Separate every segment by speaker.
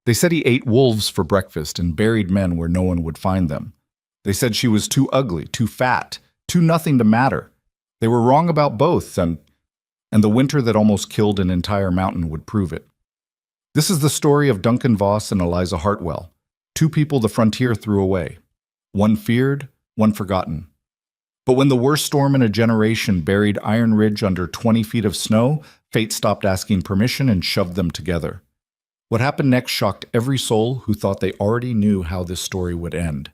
Speaker 1: They said he ate wolves for breakfast and buried men where no one would find them. They said she was too ugly, too fat, too nothing to matter. They were wrong about both, and the winter that almost killed an entire mountain would prove it. This is the story of Duncan Voss and Eliza Hartwell, two people the frontier threw away. One feared, one forgotten. But when the worst storm in a generation buried Iron Ridge under 20 feet of snow, fate stopped asking permission and shoved them together. What happened next shocked every soul who thought they already knew how this story would end.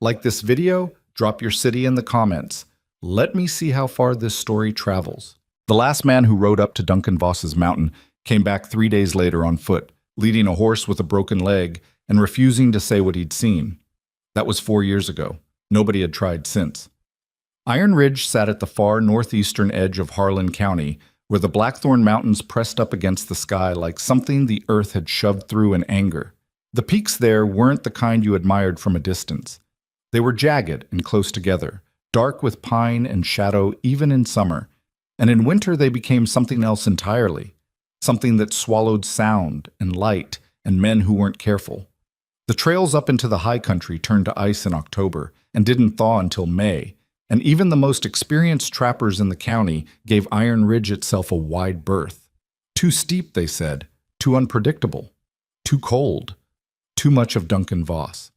Speaker 1: Like this video? Drop your city in the comments. Let me see how far this story travels. The last man who rode up to Duncan Voss's mountain came back 3 days later on foot, leading a horse with a broken leg and refusing to say what he'd seen. That was 4 years ago. Nobody had tried since. Iron Ridge sat at the far northeastern edge of Harlan County, where the Blackthorn Mountains pressed up against the sky like something the earth had shoved through in anger. The peaks there weren't the kind you admired from a distance. They were jagged and close together, dark with pine and shadow even in summer, and in winter they became something else entirely, something that swallowed sound and light and men who weren't careful. The trails up into the high country turned to ice in October and didn't thaw until May, and even the most experienced trappers in the county gave Iron Ridge itself a wide berth. Too steep, they said, too unpredictable, too cold, too much of Duncan Voss.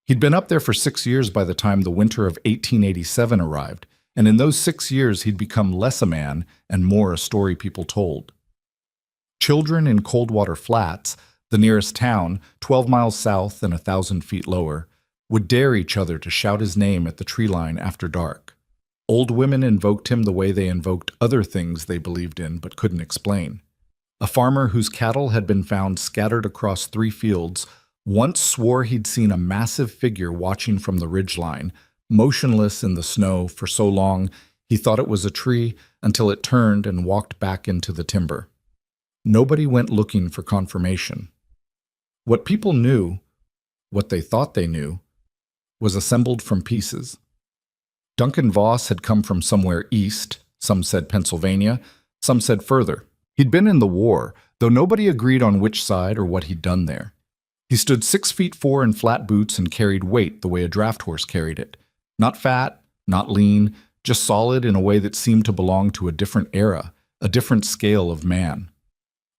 Speaker 1: He'd been up there for 6 years by the time the winter of 1887 arrived, and in those 6 years he'd become less a man and more a story people told. Children in Coldwater Flats, the nearest town, 12 miles south and 1,000 feet lower, would dare each other to shout his name at the tree line after dark. Old women invoked him the way they invoked other things they believed in but couldn't explain. A farmer whose cattle had been found scattered across 3 fields once swore he'd seen a massive figure watching from the ridgeline, motionless in the snow for so long he thought it was a tree until it turned and walked back into the timber. Nobody went looking for confirmation. What people knew, what they thought they knew, was assembled from pieces. Duncan Voss had come from somewhere east, some said Pennsylvania, some said further. He'd been in the war, though nobody agreed on which side or what he'd done there. He stood 6'4" in flat boots and carried weight the way a draft horse carried it. Not fat, not lean, just solid in a way that seemed to belong to a different era, a different scale of man.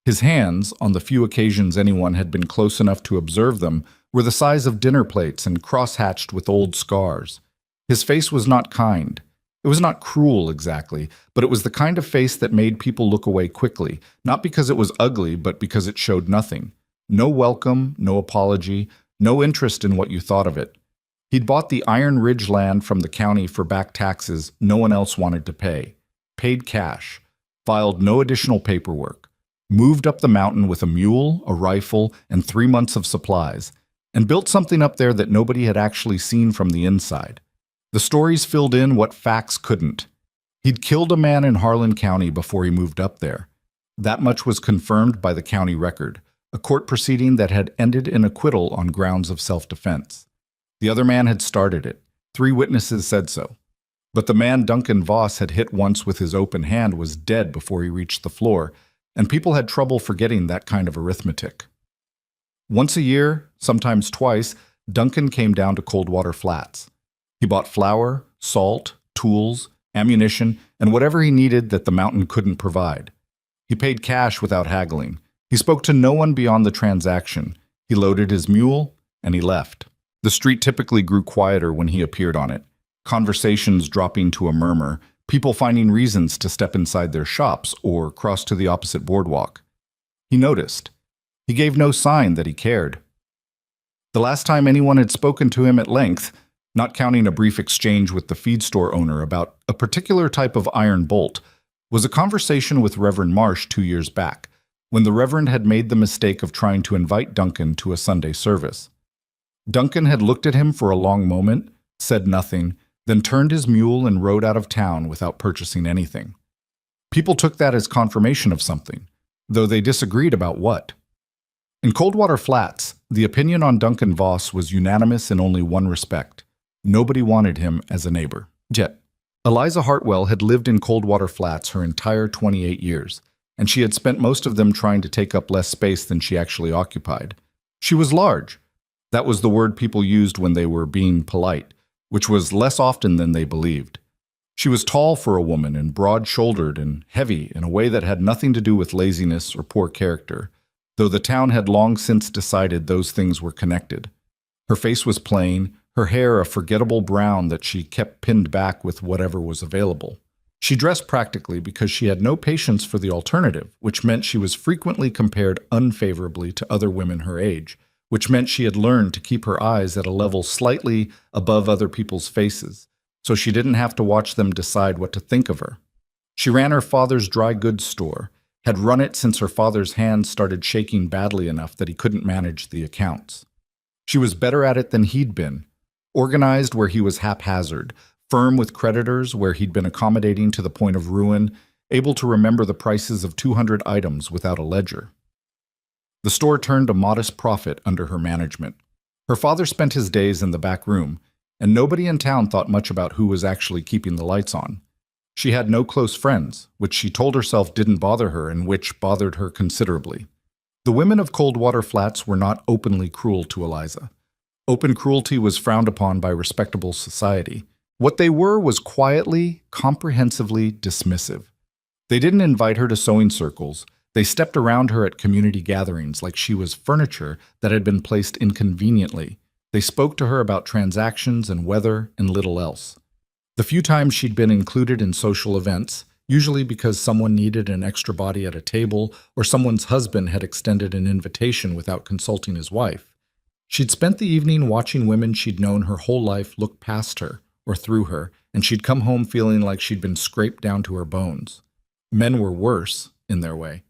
Speaker 1: His hands, on the few occasions anyone had been close enough to observe them, were the size of dinner plates and cross-hatched with old scars. His face was not kind. It was not cruel exactly, but it was the kind of face that made people look away quickly, not because it was ugly, but because it showed nothing. No welcome, no apology, no interest in what you thought of it. He'd bought the Iron Ridge land from the county for back taxes no one else wanted to pay, paid cash, filed no additional paperwork, moved up the mountain with a mule, a rifle, and 3 months of supplies, and built something up there that nobody had actually seen from the inside. The stories filled in what facts couldn't. He'd killed a man in Harlan County before he moved up there. That much was confirmed by the county record, a court proceeding that had ended in acquittal on grounds of self-defense. The other man had started it. 3 witnesses said so. But the man Duncan Voss had hit once with his open hand was dead before he reached the floor, and people had trouble forgetting that kind of arithmetic. Once a year, sometimes twice, Duncan came down to Coldwater Flats. He bought flour, salt, tools, ammunition, and whatever he needed that the mountain couldn't provide. He paid cash without haggling. He spoke to no one beyond the transaction. He loaded his mule, and he left. The street typically grew quieter when he appeared on it, conversations dropping to a murmur, people finding reasons to step inside their shops or cross to the opposite boardwalk. He noticed. He gave no sign that he cared. The last time anyone had spoken to him at length, not counting a brief exchange with the feed store owner about a particular type of iron bolt, was a conversation with Reverend Marsh 2 years back, when the Reverend had made the mistake of trying to invite Duncan to a Sunday service. Duncan had looked at him for a long moment, said nothing, then turned his mule and rode out of town without purchasing anything. People took that as confirmation of something, though they disagreed about what. In Coldwater Flats, the opinion on Duncan Voss was unanimous in only one respect. Nobody wanted him as a neighbor. Yet, Eliza Hartwell had lived in Coldwater Flats her entire 28 years, and she had spent most of them trying to take up less space than she actually occupied. She was large. That was the word people used when they were being polite, which was less often than they believed. She was tall for a woman and broad-shouldered and heavy in a way that had nothing to do with laziness or poor character, though the town had long since decided those things were connected. Her face was plain, her hair a forgettable brown that she kept pinned back with whatever was available. She dressed practically because she had no patience for the alternative, which meant she was frequently compared unfavorably to other women her age, which meant she had learned to keep her eyes at a level slightly above other people's faces, so she didn't have to watch them decide what to think of her. She ran her father's dry goods store, had run it since her father's hands started shaking badly enough that he couldn't manage the accounts. She was better at it than he'd been, organized where he was haphazard, firm with creditors where he'd been accommodating to the point of ruin, able to remember the prices of 200 items without a ledger. The store turned a modest profit under her management. Her father spent his days in the back room, and nobody in town thought much about who was actually keeping the lights on. She had no close friends, which she told herself didn't bother her and which bothered her considerably. The women of Coldwater Flats were not openly cruel to Eliza. Open cruelty was frowned upon by respectable society. What they were was quietly, comprehensively dismissive. They didn't invite her to sewing circles. They stepped around her at community gatherings like she was furniture that had been placed inconveniently. They spoke to her about transactions and weather and little else. The few times she'd been included in social events, usually because someone needed an extra body at a table or someone's husband had extended an invitation without consulting his wife, she'd spent the evening watching women she'd known her whole life look past her or through her, and she'd come home feeling like she'd been scraped down to her bones. Men were worse, in their way.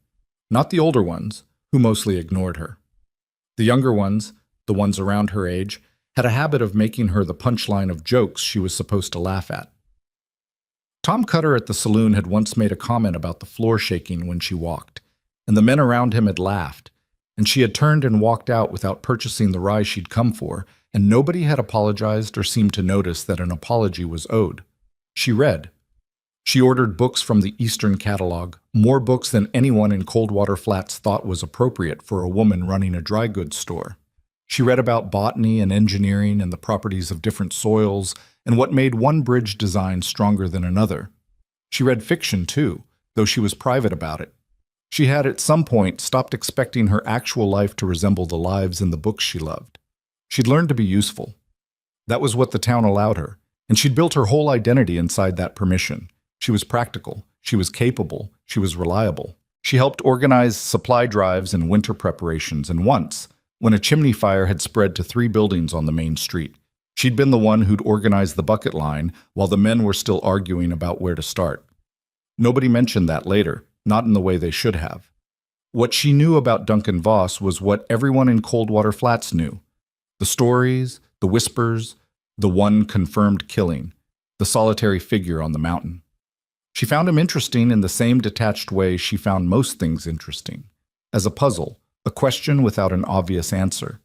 Speaker 1: Not the older ones, who mostly ignored her. The younger ones, the ones around her age, had a habit of making her the punchline of jokes she was supposed to laugh at. Tom Cutter at the saloon had once made a comment about the floor shaking when she walked, and the men around him had laughed, and she had turned and walked out without purchasing the rye she'd come for, and nobody had apologized or seemed to notice that an apology was owed. She read. She ordered books from the Eastern Catalog, more books than anyone in Coldwater Flats thought was appropriate for a woman running a dry goods store. She read about botany and engineering and the properties of different soils and what made one bridge design stronger than another. She read fiction, too, though she was private about it. She had at some point stopped expecting her actual life to resemble the lives in the books she loved. She'd learned to be useful. That was what the town allowed her, and she'd built her whole identity inside that permission. She was practical, she was capable, she was reliable. She helped organize supply drives and winter preparations, and once, when a chimney fire had spread to 3 buildings on the main street, she'd been the one who'd organized the bucket line while the men were still arguing about where to start. Nobody mentioned that later, not in the way they should have. What she knew about Duncan Voss was what everyone in Coldwater Flats knew. The stories, the whispers, the one confirmed killing, the solitary figure on the mountain. She found him interesting in the same detached way she found most things interesting, as a puzzle, a question without an obvious answer.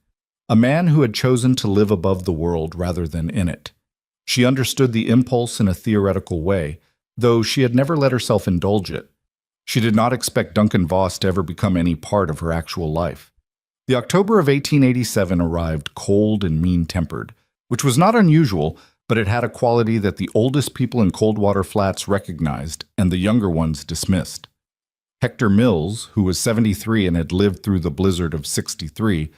Speaker 1: A man who had chosen to live above the world rather than in it. She understood the impulse in a theoretical way, though she had never let herself indulge it. She did not expect Duncan Voss to ever become any part of her actual life. The October of 1887 arrived cold and mean-tempered, which was not unusual, but it had a quality that the oldest people in Coldwater Flats recognized and the younger ones dismissed. Hector Mills, who was 73 and had lived through the blizzard of 63,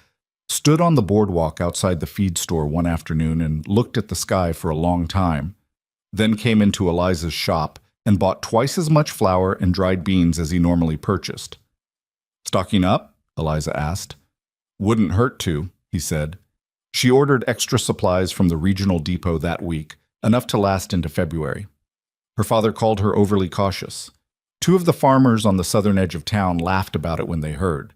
Speaker 1: stood on the boardwalk outside the feed store one afternoon and looked at the sky for a long time, then came into Eliza's shop and bought twice as much flour and dried beans as he normally purchased. "Stocking up?" Eliza asked. "Wouldn't hurt to," he said. She ordered extra supplies from the regional depot that week, enough to last into February. Her father called her overly cautious. 2 of the farmers on the southern edge of town laughed about it when they heard.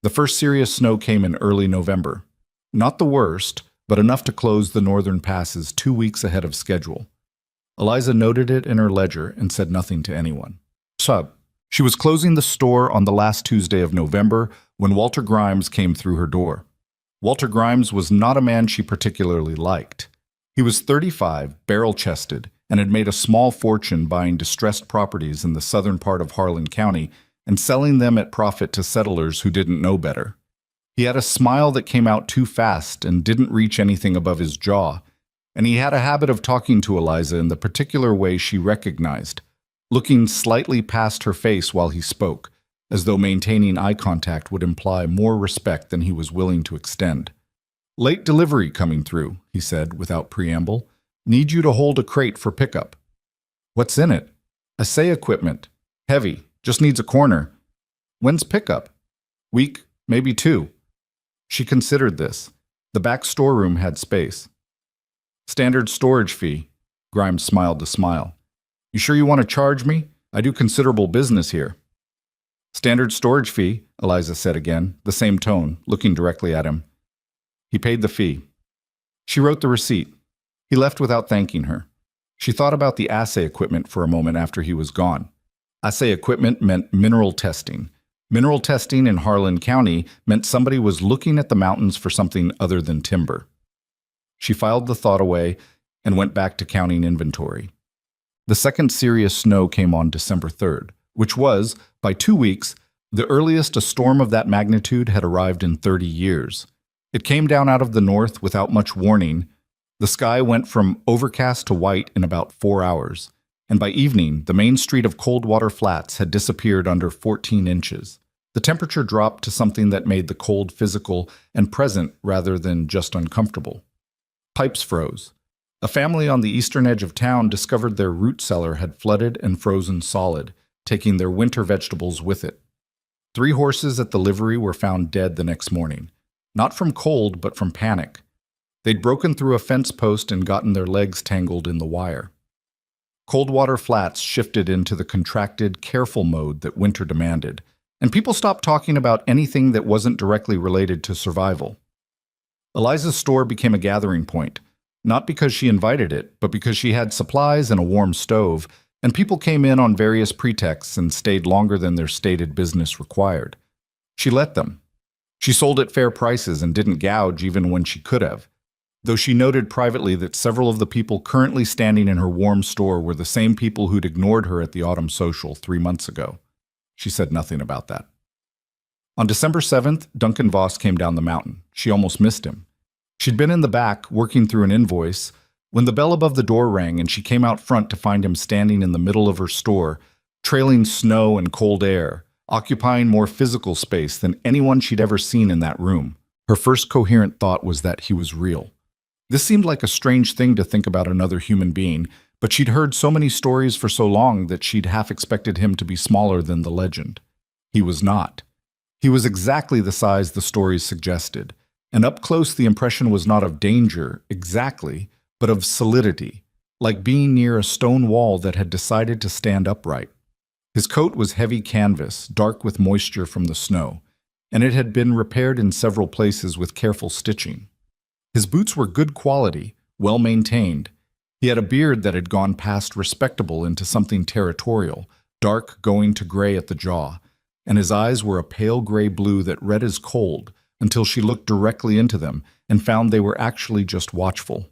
Speaker 1: The first serious snow came in early November. Not the worst, but enough to close the northern passes 2 weeks ahead of schedule. Eliza noted it in her ledger and said nothing to anyone. She was closing the store on the last Tuesday of November when Walter Grimes came through her door. Walter Grimes was not a man she particularly liked. He was 35, barrel-chested, and had made a small fortune buying distressed properties in the southern part of Harlan County and selling them at profit to settlers who didn't know better. He had a smile that came out too fast and didn't reach anything above his jaw, and he had a habit of talking to Eliza in the particular way she recognized, looking slightly past her face while he spoke, as though maintaining eye contact would imply more respect than he was willing to extend. "Late delivery coming through," he said without preamble. "Need you to hold a crate for pickup." "What's in it?" "Assay equipment. Heavy. Just needs a corner." "When's pickup?" "Week, maybe 2. She considered this. The back storeroom had space. "Standard storage fee." Grimes smiled a smile. "You sure you want to charge me? I do considerable business here." "Standard storage fee," Eliza said again, the same tone, looking directly at him. He paid the fee. She wrote the receipt. He left without thanking her. She thought about the assay equipment for a moment after he was gone. Assay equipment meant mineral testing. Mineral testing in Harlan County meant somebody was looking at the mountains for something other than timber. She filed the thought away and went back to counting inventory. The second serious snow came on December 3rd, which was, by 2 weeks, the earliest a storm of that magnitude had arrived in 30 years. It came down out of the north without much warning. The sky went from overcast to white in about 4 hours, and by evening, the main street of Coldwater Flats had disappeared under 14 inches. The temperature dropped to something that made the cold physical and present rather than just uncomfortable. Pipes froze. A family on the eastern edge of town discovered their root cellar had flooded and frozen solid, taking their winter vegetables with it. 3 horses at the livery were found dead the next morning, not from cold but from panic. They'd broken through a fence post and gotten their legs tangled in the wire. Coldwater Flats shifted into the contracted, careful mode that winter demanded, and people stopped talking about anything that wasn't directly related to survival. Eliza's store became a gathering point, not because she invited it, but because she had supplies and a warm stove, and people came in on various pretexts and stayed longer than their stated business required. She let them. She sold at fair prices and didn't gouge even when she could have, though she noted privately that several of the people currently standing in her warm store were the same people who'd ignored her at the autumn social 3 months ago. She said nothing about that. On December 7th, Duncan Voss came down the mountain. She almost missed him. She'd been in the back, working through an invoice, when the bell above the door rang and she came out front to find him standing in the middle of her store, trailing snow and cold air, occupying more physical space than anyone she'd ever seen in that room. Her first coherent thought was that he was real. This seemed like a strange thing to think about another human being, but she'd heard so many stories for so long that she'd half expected him to be smaller than the legend. He was not. He was exactly the size the stories suggested, and up close the impression was not of danger, exactly, but of solidity, like being near a stone wall that had decided to stand upright. His coat was heavy canvas, dark with moisture from the snow, and it had been repaired in several places with careful stitching. His boots were good quality, well maintained. He had a beard that had gone past respectable into something territorial, dark going to gray at the jaw, and his eyes were a pale gray blue that read as cold until she looked directly into them and found they were actually just watchful.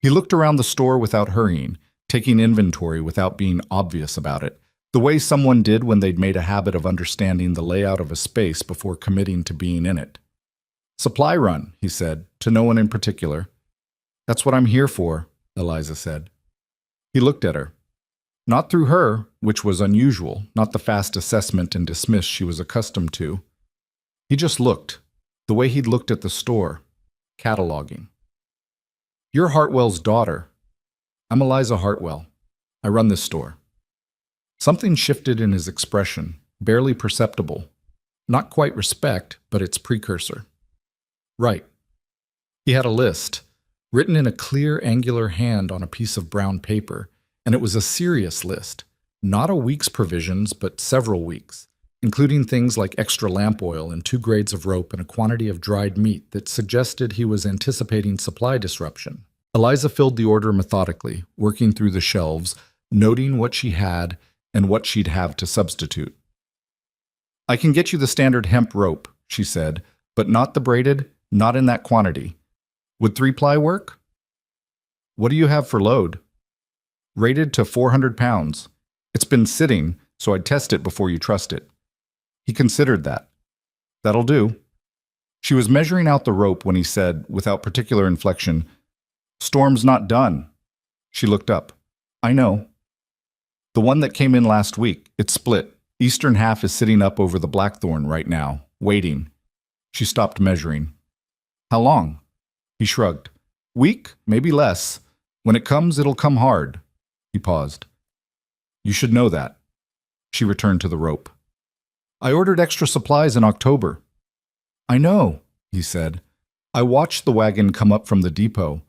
Speaker 1: He looked around the store without hurrying, taking inventory without being obvious about it, the way someone did when they'd made a habit of understanding the layout of a space before committing to being in it. "Supply run," he said, to no one in particular. "That's what I'm here for," Eliza said. He looked at her. Not through her, which was unusual, not the fast assessment and dismiss she was accustomed to. He just looked, the way he'd looked at the store, cataloging. "You're Hartwell's daughter." "I'm Eliza Hartwell. I run this store." Something shifted in his expression, barely perceptible. Not quite respect, but its precursor. "Right." He had a list, written in a clear, angular hand on a piece of brown paper, and it was a serious list, not a week's provisions, but several weeks, including things like extra lamp oil and 2 grades of rope and a quantity of dried meat that suggested he was anticipating supply disruption. Eliza filled the order methodically, working through the shelves, noting what she had and what she'd have to substitute. "I can get you the standard hemp rope," she said, "but not the braided, not in that quantity. Would 3-ply work?" "What do you have for load?" "Rated to 400 pounds. It's been sitting, so I'd test it before you trust it." He considered that. "That'll do." She was measuring out the rope when he said, without particular inflection, "Storm's not done." She looked up. "I know. The one that came in last week, it split. Eastern half is sitting up over the Blackthorn right now, waiting." She stopped measuring. "How long?" He shrugged. "Week, maybe less. When it comes, it'll come hard." He paused. "You should know that." She returned to the rope. "I ordered extra supplies in October." "I know," he said. "I watched the wagon come up from the depot,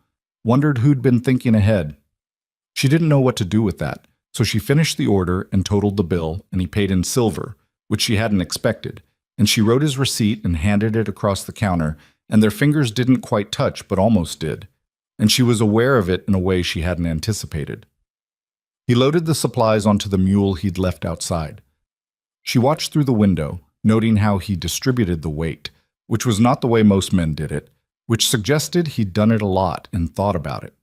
Speaker 1: wondered who'd been thinking ahead." She didn't know what to do with that, so she finished the order and totaled the bill, and he paid in silver, which she hadn't expected, and she wrote his receipt and handed it across the counter, and their fingers didn't quite touch but almost did, and she was aware of it in a way she hadn't anticipated. He loaded the supplies onto the mule he'd left outside. She watched through the window, noting how he distributed the weight, which was not the way most men did it, which suggested he'd done it a lot and thought about it.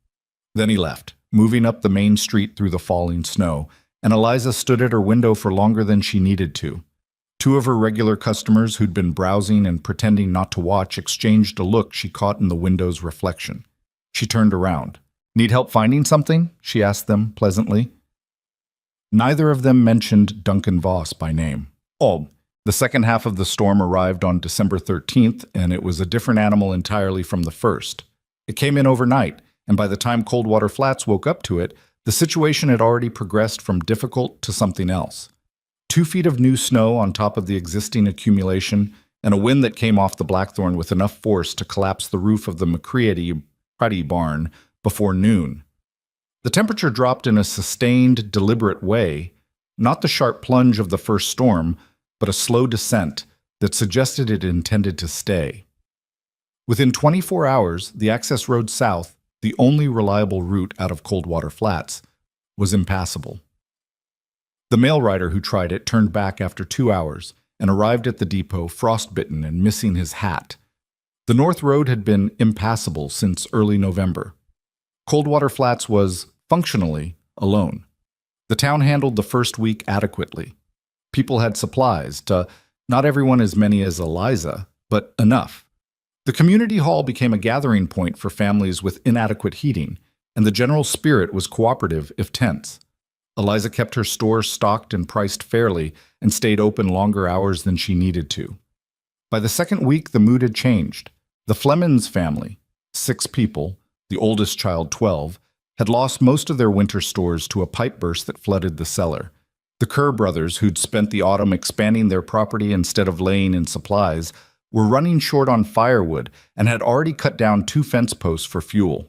Speaker 1: Then he left, moving up the main street through the falling snow, and Eliza stood at her window for longer than she needed to. Two of her regular customers who'd been browsing and pretending not to watch exchanged a look she caught in the window's reflection. She turned around. "Need help finding something?" she asked them pleasantly. Neither of them mentioned Duncan Voss by name. The second half of the storm arrived on December 13th, and it was a different animal entirely from the first. It came in overnight, and by the time Coldwater Flats woke up to it, the situation had already progressed from difficult to something else. 2 feet of new snow on top of the existing accumulation, and a wind that came off the Blackthorn with enough force to collapse the roof of the McCready barn before noon. The temperature dropped in a sustained, deliberate way, not the sharp plunge of the first storm, but a slow descent that suggested it intended to stay. Within 24 hours, the access road south, the only reliable route out of Coldwater Flats, was impassable. The mail rider who tried it turned back after 2 hours and arrived at the depot frostbitten and missing his hat. The North Road had been impassable since early November. Coldwater Flats was, functionally, alone. The town handled the first week adequately. People had supplies, not everyone as many as Eliza, but enough. The community hall became a gathering point for families with inadequate heating, and the general spirit was cooperative if tense. Eliza kept her store stocked and priced fairly and stayed open longer hours than she needed to. By the second week, the mood had changed. The Flemons family, 6 people, the oldest child 12, had lost most of their winter stores to a pipe burst that flooded the cellar. The Kerr brothers, who'd spent the autumn expanding their property instead of laying in supplies, were running short on firewood and had already cut down 2 fence posts for fuel.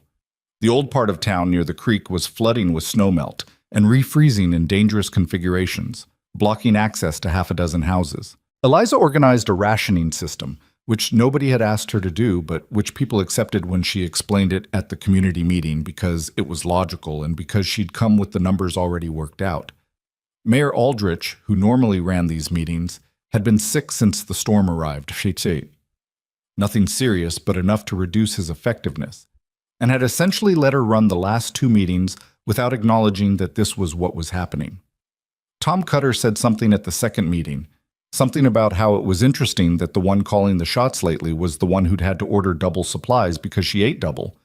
Speaker 1: The old part of town near the creek was flooding with snowmelt and refreezing in dangerous configurations, blocking access to half a dozen houses. Eliza organized a rationing system, which nobody had asked her to do, but which people accepted when she explained it at the community meeting because it was logical and because she'd come with the numbers already worked out. Mayor Aldrich, who normally ran these meetings, had been sick since the storm arrived, nothing serious but enough to reduce his effectiveness, and had essentially let her run the last 2 meetings without acknowledging that this was what was happening. Tom Cutter said something at the second meeting, something about how it was interesting that the one calling the shots lately was the one who'd had to order double supplies because she ate double,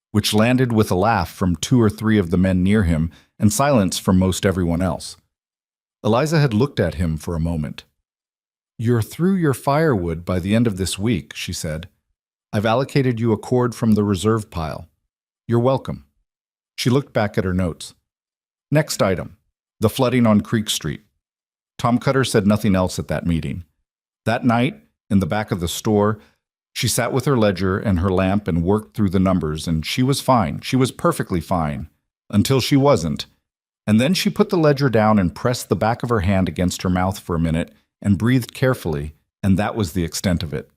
Speaker 1: which landed with a laugh from 2 or 3 of the men near him and silence from most everyone else. Eliza had looked at him for a moment. "You're through your firewood by the end of this week," she said. "I've allocated you a cord from the reserve pile. You're welcome." She looked back at her notes. Next item, the flooding on Creek Street. Tom Cutter said nothing else at that meeting. That night, in the back of the store, she sat with her ledger and her lamp and worked through the numbers, and she was fine. She was perfectly fine. Until she wasn't. And then she put the ledger down and pressed the back of her hand against her mouth for a minute and breathed carefully, and that was the extent of it.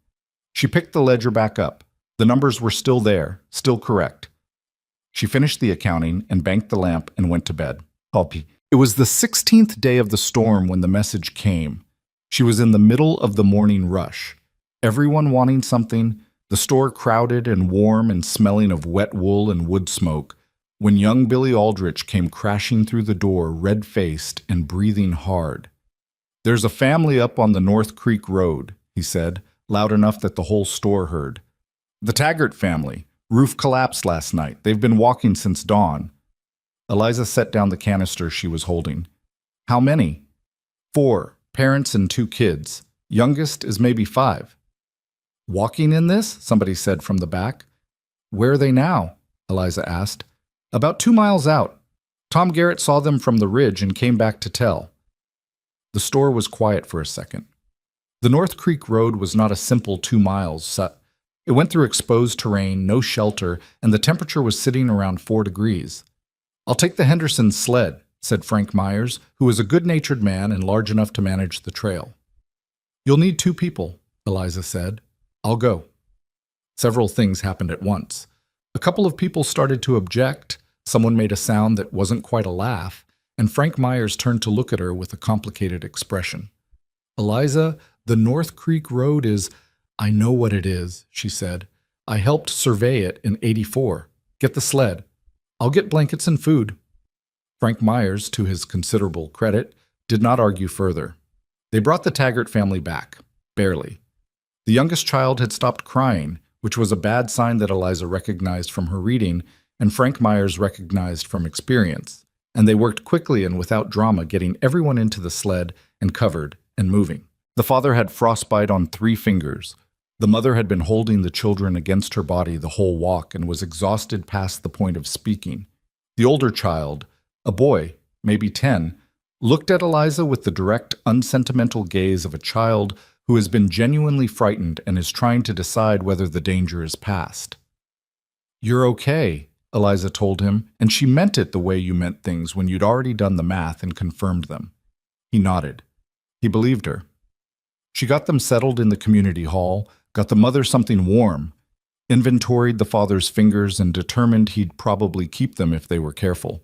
Speaker 1: She picked the ledger back up. The numbers were still there, still correct. She finished the accounting and banked the lamp and went to bed. It was the 16th day of the storm when the message came. She was in the middle of the morning rush. Everyone wanting something, the store crowded and warm and smelling of wet wool and wood smoke, when young Billy Aldrich came crashing through the door, red-faced and breathing hard. "There's a family up on the North Creek Road," he said, loud enough that the whole store heard. "The Taggart family. Roof collapsed last night. They've been walking since dawn." Eliza set down the canister she was holding. "How many?" "4, parents and 2 kids. Youngest is maybe 5. "Walking in this?" somebody said from the back. "Where are they now?" Eliza asked. "About 2 miles out. Tom Garrett saw them from the ridge and came back to tell." The store was quiet for a second. The North Creek Road was not a simple 2 miles. It went through exposed terrain, no shelter, and the temperature was sitting around 4 degrees. "I'll take the Henderson sled," said Frank Myers, who was a good-natured man and large enough to manage the trail. "You'll need 2 people," Eliza said. "I'll go." Several things happened at once. A couple of people started to object, someone made a sound that wasn't quite a laugh, and Frank Myers turned to look at her with a complicated expression. "Eliza, the North Creek Road is—" "I know what it is," she said. "I helped survey it in '84. Get the sled. I'll get blankets and food." Frank Myers, to his considerable credit, did not argue further. They brought the Taggart family back, barely. The youngest child had stopped crying, which was a bad sign that Eliza recognized from her reading and Frank Myers recognized from experience, and they worked quickly and without drama, getting everyone into the sled and covered and moving. The father had frostbite on 3 fingers. The mother had been holding the children against her body the whole walk and was exhausted past the point of speaking. The older child, a boy, maybe 10, looked at Eliza with the direct, unsentimental gaze of a child who has been genuinely frightened and is trying to decide whether the danger is past. "You're okay," Eliza told him, and she meant it the way you meant things when you'd already done the math and confirmed them. He nodded. He believed her. She got them settled in the community hall, got the mother something warm, inventoried the father's fingers and determined he'd probably keep them if they were careful,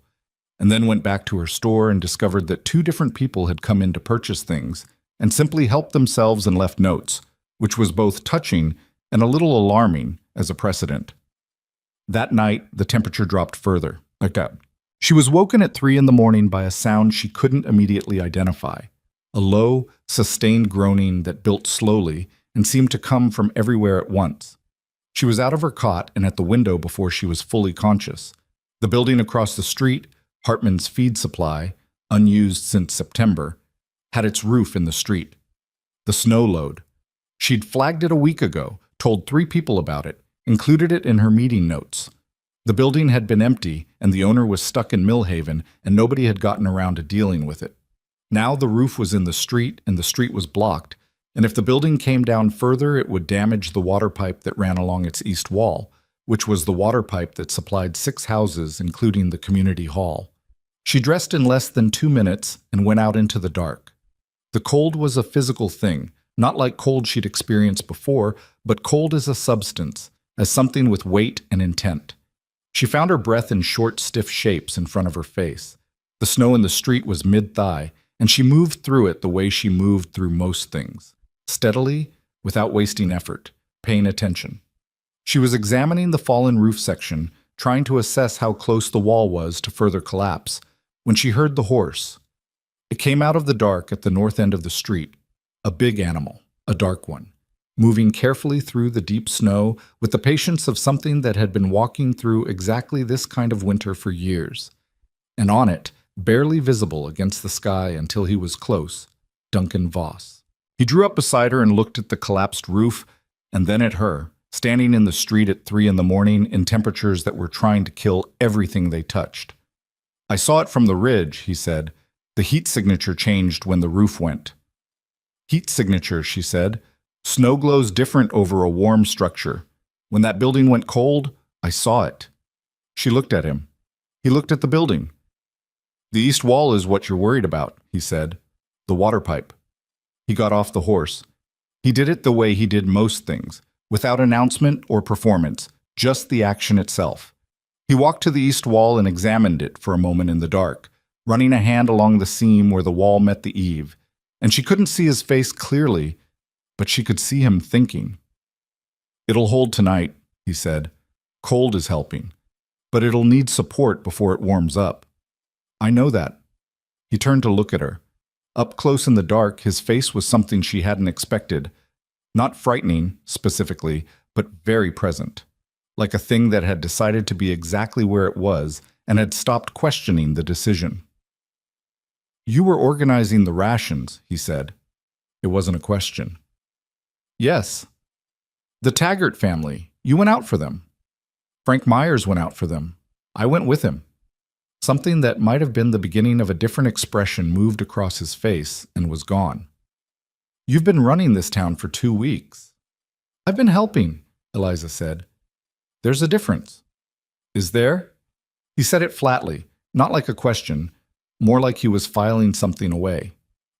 Speaker 1: and then went back to her store and discovered that 2 different people had come in to purchase things and simply helped themselves and left notes, which was both touching and a little alarming as a precedent. That night, the temperature dropped further. She was woken at 3 in the morning by a sound she couldn't immediately identify, a low, sustained groaning that built slowly and seemed to come from everywhere at once. She was out of her cot and at the window before she was fully conscious. The building across the street, Hartman's Feed Supply, unused since September, had its roof in the street. The snow load. She'd flagged it a week ago, told 3 people about it, included it in her meeting notes. The building had been empty, and the owner was stuck in Millhaven, and nobody had gotten around to dealing with it. Now the roof was in the street, and the street was blocked, and if the building came down further, it would damage the water pipe that ran along its east wall, which was the water pipe that supplied 6 houses, including the community hall. She dressed in less than 2 minutes and went out into the dark. The cold was a physical thing, not like cold she'd experienced before, but cold as a substance, as something with weight and intent. She found her breath in short, stiff shapes in front of her face. The snow in the street was mid-thigh, and she moved through it the way she moved through most things, steadily, without wasting effort, paying attention. She was examining the fallen roof section, trying to assess how close the wall was to further collapse, when she heard the horse. It came out of the dark at the north end of the street, a big animal, a dark one, moving carefully through the deep snow with the patience of something that had been walking through exactly this kind of winter for years. And on it, barely visible against the sky until he was close, Duncan Voss. He drew up beside her and looked at the collapsed roof, and then at her, standing in the street at 3 in the morning in temperatures that were trying to kill everything they touched. "I saw it from the ridge," he said. "The heat signature changed when the roof went." "Heat signature," she said. "Snow glows different over a warm structure. When that building went cold, I saw it." She looked at him. He looked at the building. "The east wall is what you're worried about," he said. "The water pipe." He got off the horse. He did it the way he did most things, without announcement or performance, just the action itself. He walked to the east wall and examined it for a moment in the dark, running a hand along the seam where the wall met the eave, and she couldn't see his face clearly, but she could see him thinking. "It'll hold tonight," he said. "Cold is helping, but it'll need support before it warms up." "I know that." He turned to look at her. Up close in the dark, his face was something she hadn't expected. Not frightening, specifically, but very present, like a thing that had decided to be exactly where it was and had stopped questioning the decision. "You were organizing the rations," he said. It wasn't a question. "Yes." "The Taggart family. You went out for them." "Frank Myers went out for them. I went with him." Something that might have been the beginning of a different expression moved across his face and was gone. "You've been running this town for 2 weeks." "I've been helping," Eliza said. "There's a difference." "Is there?" He said it flatly, not like a question, more like he was filing something away.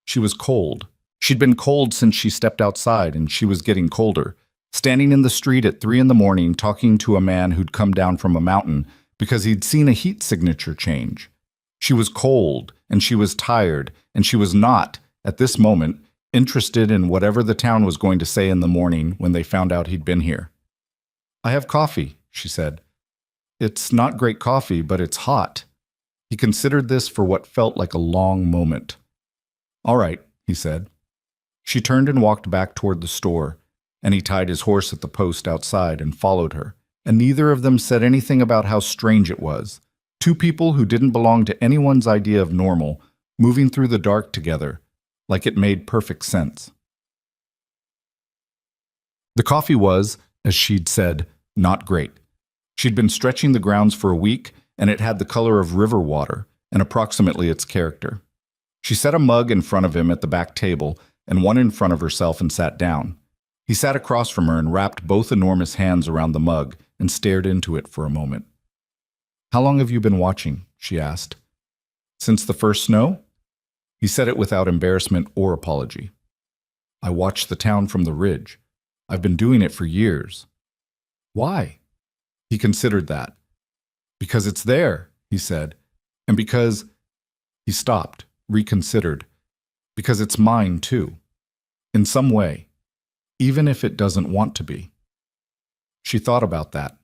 Speaker 1: She was cold. She'd been cold since she stepped outside, and she was getting colder, standing in the street at 3 in the morning talking to a man who'd come down from a mountain because he'd seen a heat signature change. She was cold, and she was tired, and she was not, at this moment, interested in whatever the town was going to say in the morning when they found out he'd been here. "I have coffee," she said. "It's not great coffee, but it's hot." He considered this for what felt like a long moment. "All right," he said. She turned and walked back toward the store, and he tied his horse at the post outside and followed her, and neither of them said anything about how strange it was. Two people who didn't belong to anyone's idea of normal, moving through the dark together, like it made perfect sense. The coffee was, as she'd said, not great. She'd been stretching the grounds for a week, and it had the color of river water, and approximately its character. She set a mug in front of him at the back table, and one in front of herself, and sat down. He sat across from her and wrapped both enormous hands around the mug and stared into it for a moment. "How long have you been watching?" she asked. "Since the first snow?" He said it without embarrassment or apology. "I watched the town from the ridge. I've been doing it for years." "Why?" He considered that. "Because it's there," he said, "and because—" He stopped, reconsidered. "Because it's mine, too. In some way. Even if it doesn't want to be." She thought about that.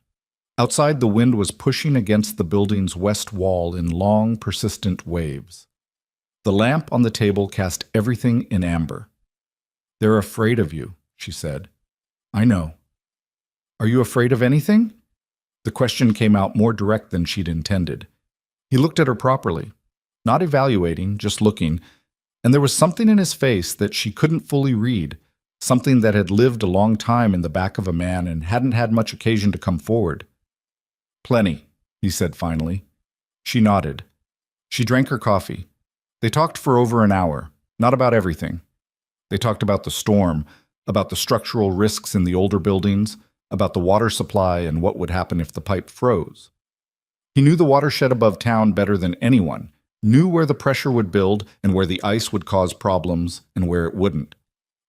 Speaker 1: Outside, the wind was pushing against the building's west wall in long, persistent waves. The lamp on the table cast everything in amber. "They're afraid of you," she said. "I know." "Are you afraid of anything?" The question came out more direct than she'd intended. He looked at her properly, not evaluating, just looking, and there was something in his face that she couldn't fully read, something that had lived a long time in the back of a man and hadn't had much occasion to come forward. "Plenty," he said finally. She nodded. She drank her coffee. They talked for over an hour, not about everything. They talked about the storm, about the structural risks in the older buildings, about the water supply and what would happen if the pipe froze. He knew the watershed above town better than anyone, knew where the pressure would build and where the ice would cause problems and where it wouldn't.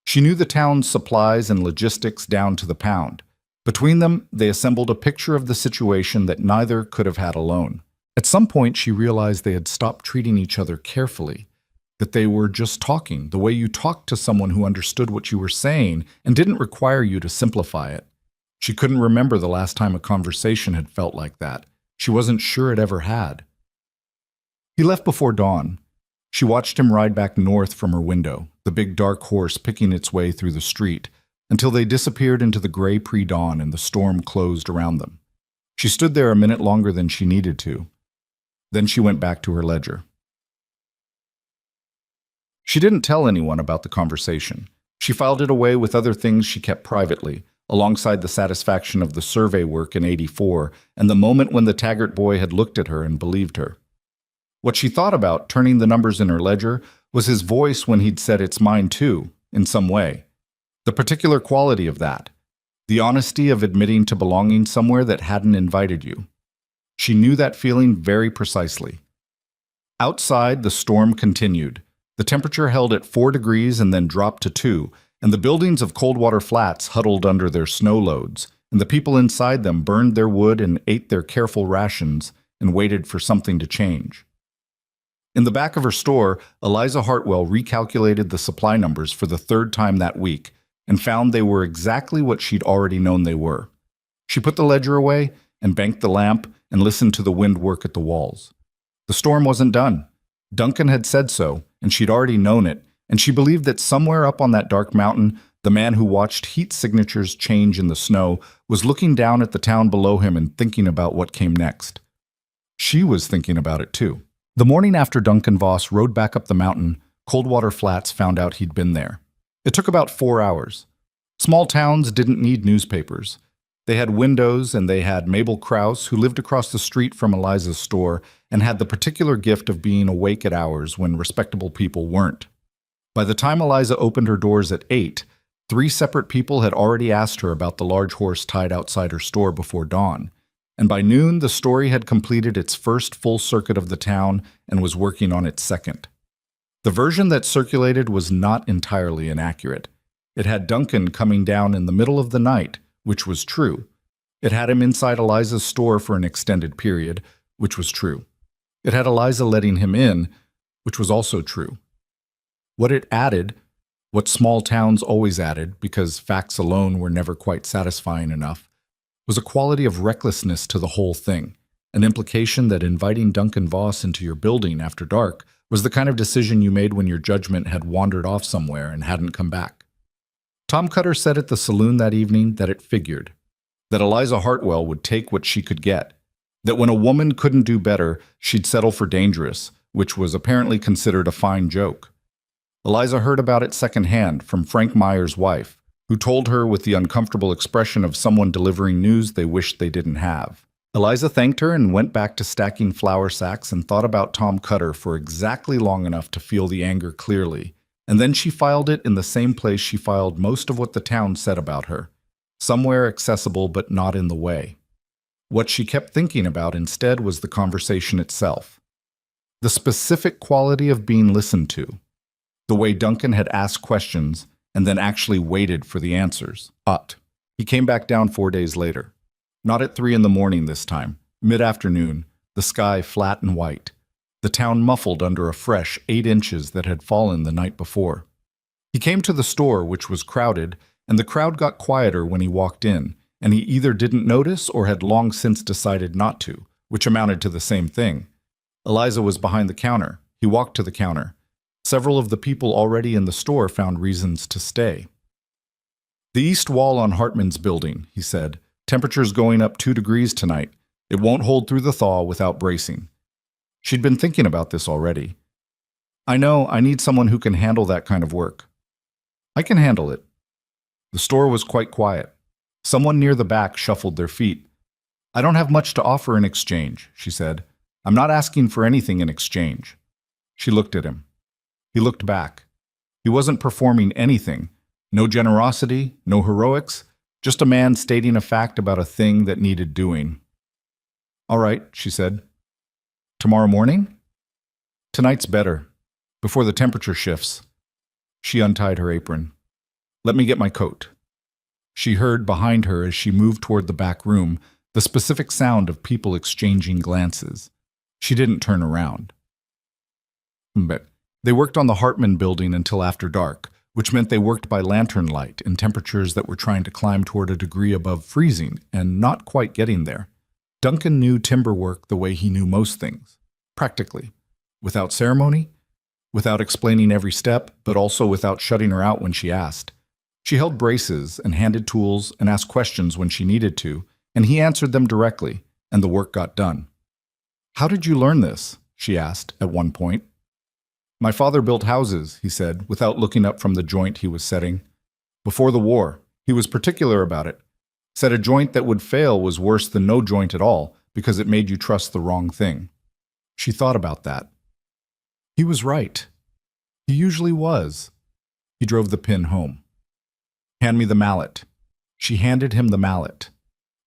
Speaker 1: She knew the town's supplies and logistics down to the pound. Between them, they assembled a picture of the situation that neither could have had alone. At some point, she realized they had stopped treating each other carefully, that they were just talking, the way you talked to someone who understood what you were saying and didn't require you to simplify it. She couldn't remember the last time a conversation had felt like that. She wasn't sure it ever had. He left before dawn. She watched him ride back north from her window, the big dark horse picking its way through the street, until they disappeared into the gray pre-dawn and the storm closed around them. She stood there a minute longer than she needed to. Then she went back to her ledger. She didn't tell anyone about the conversation. She filed it away with other things she kept privately, alongside the satisfaction of the survey work in '84 and the moment when the Taggart boy had looked at her and believed her. What she thought about, turning the numbers in her ledger, was his voice when he'd said it's mine too, in some way. The particular quality of that. The honesty of admitting to belonging somewhere that hadn't invited you. She knew that feeling very precisely. Outside, the storm continued. The temperature held at 4 degrees and then dropped to 2, and the buildings of Coldwater Flats huddled under their snow loads, and the people inside them burned their wood and ate their careful rations and waited for something to change. In the back of her store, Eliza Hartwell recalculated the supply numbers for the 3rd time that week and found they were exactly what she'd already known they were. She put the ledger away and banked the lamp and listened to the wind work at the walls. The storm wasn't done. Duncan had said so, and she'd already known it, and she believed that somewhere up on that dark mountain, The man who watched heat signatures change in the snow was looking down at the town below him and thinking about what came next. She was thinking about it too. The morning after Duncan Voss rode back up the mountain, Coldwater Flats found out he'd been there. It took about 4 hours. Small towns didn't need newspapers. They had windows, and they had Mabel Krause, who lived across the street from Eliza's store and had the particular gift of being awake at hours when respectable people weren't. By the time Eliza opened her doors at 8, 3 separate people had already asked her about the large horse tied outside her store before dawn, and by noon the story had completed its first full circuit of the town and was working on its second. The version that circulated was not entirely inaccurate. It had Duncan coming down in the middle of the night, which was true. It had him inside Eliza's store for an extended period, which was true. It had Eliza letting him in, which was also true. What it added, what small towns always added, because facts alone were never quite satisfying enough, was a quality of recklessness to the whole thing, an implication that inviting Duncan Voss into your building after dark was the kind of decision you made when your judgment had wandered off somewhere and hadn't come back. Tom Cutter said at the saloon that evening that it figured, that Eliza Hartwell would take what she could get, that when a woman couldn't do better, she'd settle for dangerous, which was apparently considered a fine joke. Eliza heard about it secondhand from Frank Meyer's wife, who told her with the uncomfortable expression of someone delivering news they wished they didn't have. Eliza thanked her and went back to stacking flour sacks and thought about Tom Cutter for exactly long enough to feel the anger clearly, and then she filed it in the same place she filed most of what the town said about her, somewhere accessible but not in the way. What she kept thinking about instead was the conversation itself. The specific quality of being listened to. The way Duncan had asked questions and then actually waited for the answers. He came back down 4 days later. Not at 3 a.m. this time, mid-afternoon, the sky flat and white, the town muffled under a fresh 8 inches that had fallen the night before. He came to the store, which was crowded, and the crowd got quieter when he walked in, and he either didn't notice or had long since decided not to, which amounted to the same thing. Eliza was behind the counter. He walked to the counter. Several of the people already in the store found reasons to stay. "The east wall on Hartman's building," he said. "Temperature's going up 2 degrees tonight. It won't hold through the thaw without bracing." She'd been thinking about this already. "I know, I need someone who can handle that kind of work." "I can handle it." The store was quite quiet. Someone near the back shuffled their feet. "I don't have much to offer in exchange," she said. "I'm not asking for anything in exchange." She looked at him. He looked back. He wasn't performing anything. No generosity, no heroics, just a man stating a fact about a thing that needed doing. "All right," she said. "Tomorrow morning?" "Tonight's better. Before the temperature shifts." She untied her apron. "Let me get my coat." She heard behind her as she moved toward the back room the specific sound of people exchanging glances. She didn't turn around. But they worked on the Hartman building until after dark, which meant they worked by lantern light in temperatures that were trying to climb toward a degree above freezing and not quite getting there. Duncan knew timber work the way he knew most things, practically, without ceremony, without explaining every step, but also without shutting her out when she asked. She held braces and handed tools and asked questions when she needed to, and he answered them directly, and the work got done. "How did you learn this?" she asked at one point. "My father built houses," he said, without looking up from the joint he was setting. "Before the war, he was particular about it. Said a joint that would fail was worse than no joint at all, because it made you trust the wrong thing." She thought about that. He was right. He usually was. He drove the pin home. "Hand me the mallet." She handed him the mallet.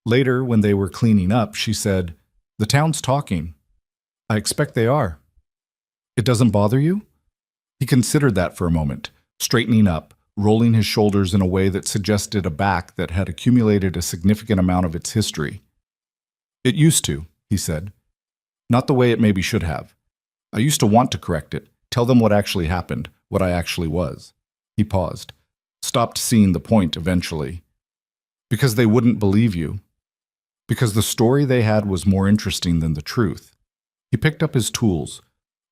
Speaker 1: Later, when they were cleaning up, she said, "The town's talking." "I expect they are." "It doesn't bother you?" He considered that for a moment, straightening up, rolling his shoulders in a way that suggested a back that had accumulated a significant amount of its history. "It used to," he said. "Not the way it maybe should have. I used to want to correct it, tell them what actually happened, what I actually was." He paused, stopped seeing the point eventually. "Because they wouldn't believe you. Because the story they had was more interesting than the truth." He picked up his tools.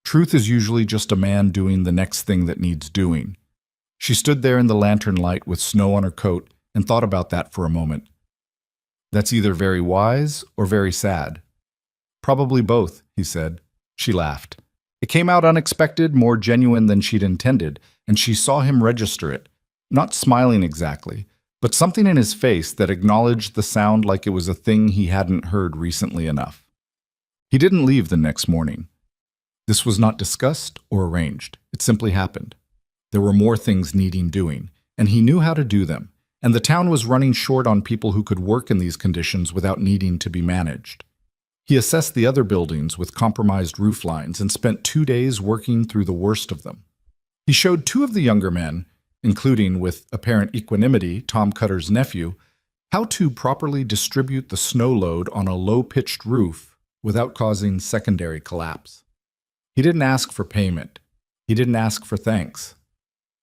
Speaker 1: Truth is usually just a man doing the next thing that needs doing. She stood there in the lantern light with snow on her coat and thought about that for a moment. That's either very wise or very sad. Probably both, he said. She laughed. It came out unexpected, more genuine than she'd intended, and she saw him register it, not smiling exactly, but something in his face that acknowledged the sound like it was a thing he hadn't heard recently enough. He didn't leave the next morning. This was not discussed or arranged. It simply happened. There were more things needing doing, and he knew how to do them, and the town was running short on people who could work in these conditions without needing to be managed. He assessed the other buildings with compromised roof lines and spent 2 days working through the worst of them. He showed 2 of the younger men, including, with apparent equanimity, Tom Cutter's nephew, how to properly distribute the snow load on a low-pitched roof without causing secondary collapse. He didn't ask for payment. He didn't ask for thanks.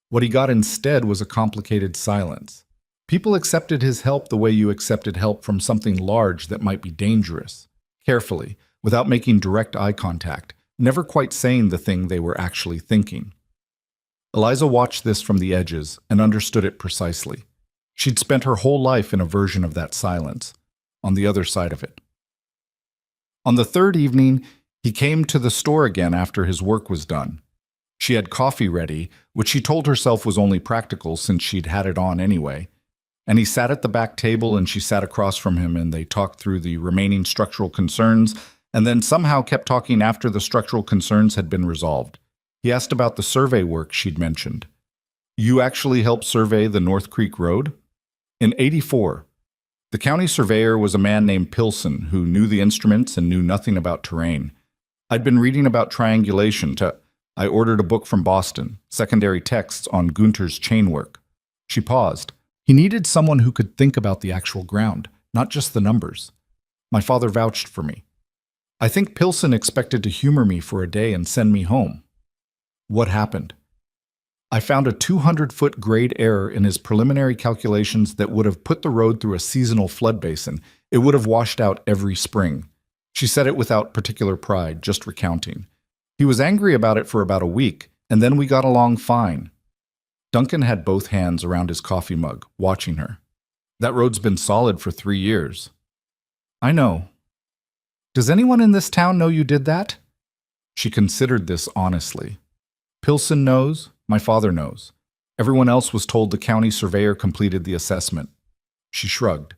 Speaker 1: What he got instead was a complicated silence. People accepted his help the way you accepted help from something large that might be dangerous, carefully, without making direct eye contact, never quite saying the thing they were actually thinking. Eliza watched this from the edges and understood it precisely. She'd spent her whole life in a version of that silence, on the other side of it. On the 3rd evening, he came to the store again after his work was done. She had coffee ready, which she told herself was only practical since she'd had it on anyway, and he sat at the back table and she sat across from him and they talked through the remaining structural concerns and then somehow kept talking after the structural concerns had been resolved. He asked about the survey work she'd mentioned. You actually helped survey the North Creek Road? In '84. The county surveyor was a man named Pilson who knew the instruments and knew nothing about terrain. I'd been reading about triangulation I ordered a book from Boston, secondary texts on Gunter's chainwork. She paused. He needed someone who could think about the actual ground, not just the numbers. My father vouched for me. I think Pilson expected to humor me for a day and send me home. What happened? I found a 200-foot grade error in his preliminary calculations that would have put the road through a seasonal flood basin. It would have washed out every spring. She said it without particular pride, just recounting. He was angry about it for about a week, and then we got along fine. Duncan had both hands around his coffee mug, watching her. That road's been solid for 3 years. I know. Does anyone in this town know you did that? She considered this honestly. Pilson knows, my father knows. Everyone else was told the county surveyor completed the assessment. She shrugged.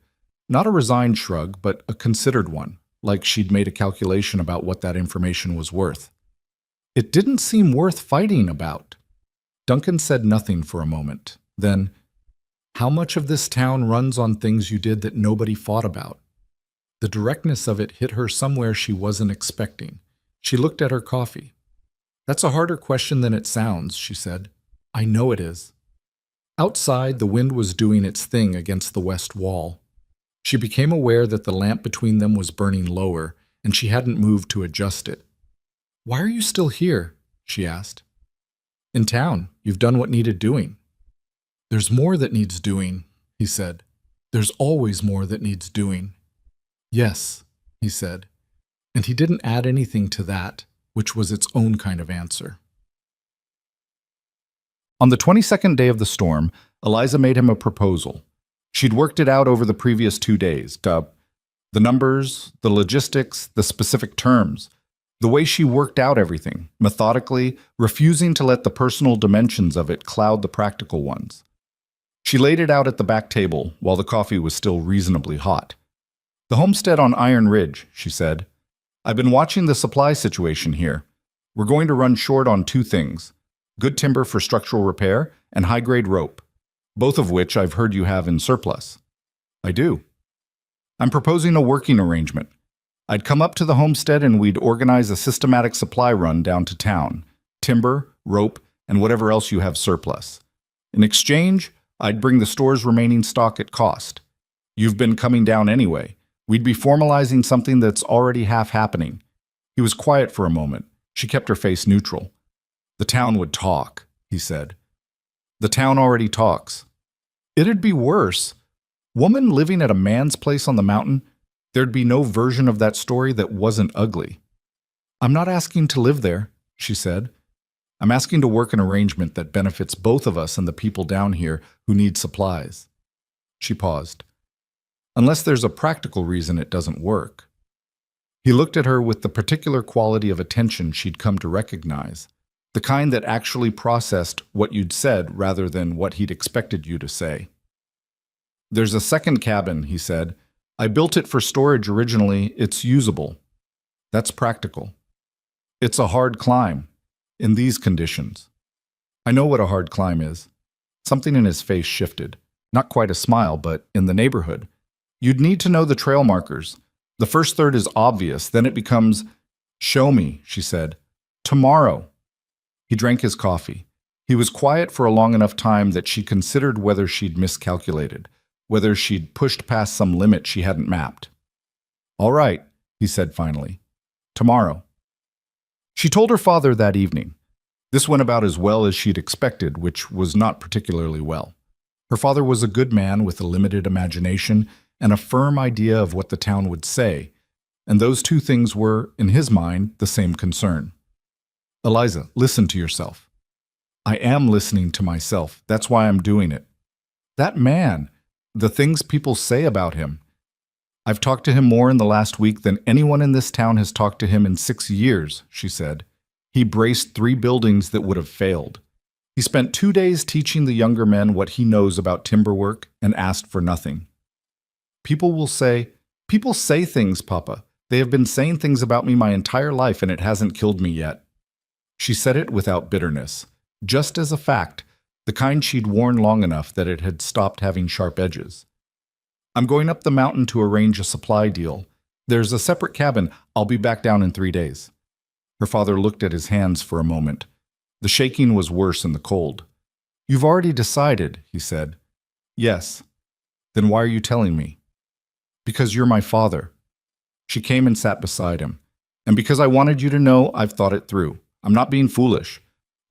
Speaker 1: Not a resigned shrug, but a considered one, like she'd made a calculation about what that information was worth. It didn't seem worth fighting about. Duncan said nothing for a moment. Then, how much of this town runs on things you did that nobody fought about? The directness of it hit her somewhere she wasn't expecting. She looked at her coffee. That's a harder question than it sounds, she said. I know it is. Outside, the wind was doing its thing against the west wall. She became aware that the lamp between them was burning lower, and she hadn't moved to adjust it. Why are you still here? She asked. In town. You've done what needed doing. There's more that needs doing, he said. There's always more that needs doing. Yes, he said. And he didn't add anything to that, which was its own kind of answer. On the 22nd day of the storm, Eliza made him a proposal. She'd worked it out over the previous 2 days. The numbers, the logistics, the specific terms. The way she worked out everything, methodically, refusing to let the personal dimensions of it cloud the practical ones. She laid it out at the back table while the coffee was still reasonably hot. The homestead on Iron Ridge, she said. I've been watching the supply situation here. We're going to run short on 2 things. Good timber for structural repair and high-grade rope, both of which I've heard you have in surplus. I do. I'm proposing a working arrangement. I'd come up to the homestead and we'd organize a systematic supply run down to town. Timber, rope, and whatever else you have surplus. In exchange, I'd bring the store's remaining stock at cost. You've been coming down anyway. We'd be formalizing something that's already half happening. He was quiet for a moment. She kept her face neutral. The town would talk, he said. The town already talks. It'd be worse. Woman living at a man's place on the mountain, there'd be no version of that story that wasn't ugly. I'm not asking to live there, she said. I'm asking to work an arrangement that benefits both of us and the people down here who need supplies." She paused. "Unless there's a practical reason it doesn't work." He looked at her with the particular quality of attention she'd come to recognize, the kind that actually processed what you'd said rather than what he'd expected you to say. "There's a second cabin," he said. "I built it for storage originally. It's usable. That's practical. It's a hard climb, in these conditions." "I know what a hard climb is." Something in his face shifted. Not quite a smile, but in the neighborhood. "You'd need to know the trail markers. The first third is obvious, then it becomes—" "Show me," she said. "Tomorrow." He drank his coffee. He was quiet for a long enough time that she considered whether she'd miscalculated, whether she'd pushed past some limit she hadn't mapped. "All right," he said finally. "Tomorrow." She told her father that evening. This went about as well as she'd expected, which was not particularly well. Her father was a good man with a limited imagination and a firm idea of what the town would say, and those two things were, in his mind, the same concern. "Eliza, listen to yourself." "I am listening to myself. That's why I'm doing it." "That man, the things people say about him. I've talked to him more in the last week than anyone in this town has talked to him in 6 years," she said. "He braced 3 buildings that would have failed. He spent 2 days teaching the younger men what he knows about timber work and asked for nothing. People say things, Papa. They have been saying things about me my entire life and it hasn't killed me yet." She said it without bitterness, just as a fact, the kind she'd worn long enough that it had stopped having sharp edges. "I'm going up the mountain to arrange a supply deal. There's a separate cabin. I'll be back down in 3 days." Her father looked at his hands for a moment. The shaking was worse in the cold. "You've already decided," he said. "Yes." "Then why are you telling me?" "Because you're my father." She came and sat beside him. "And because I wanted you to know I've thought it through. I'm not being foolish.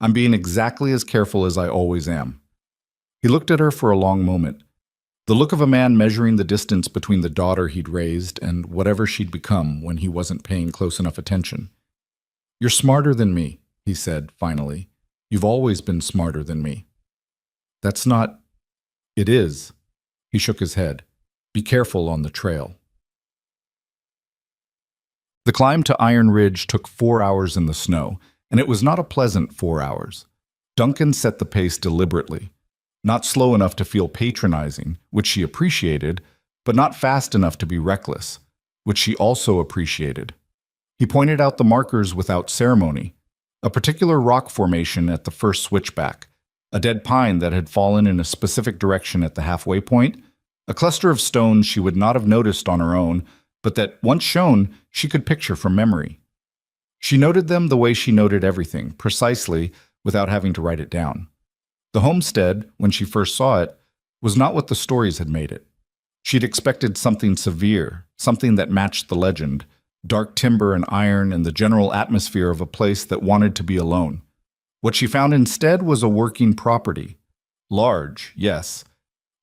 Speaker 1: I'm being exactly as careful as I always am." He looked at her for a long moment. The look of a man measuring the distance between the daughter he'd raised and whatever she'd become when he wasn't paying close enough attention. "You're smarter than me," he said, finally. "You've always been smarter than me." "That's not—" "It is." He shook his head. "Be careful on the trail." The climb to Iron Ridge took 4 hours in the snow, and it was not a pleasant 4 hours. Duncan set the pace deliberately. Not slow enough to feel patronizing, which she appreciated, but not fast enough to be reckless, which she also appreciated. He pointed out the markers without ceremony, a particular rock formation at the first switchback, a dead pine that had fallen in a specific direction at the halfway point, a cluster of stones she would not have noticed on her own, but that, once shown, she could picture from memory. She noted them the way she noted everything, precisely, without having to write it down. The homestead, when she first saw it, was not what the stories had made it. She'd expected something severe, something that matched the legend, dark timber and iron and the general atmosphere of a place that wanted to be alone. What she found instead was a working property. Large, yes.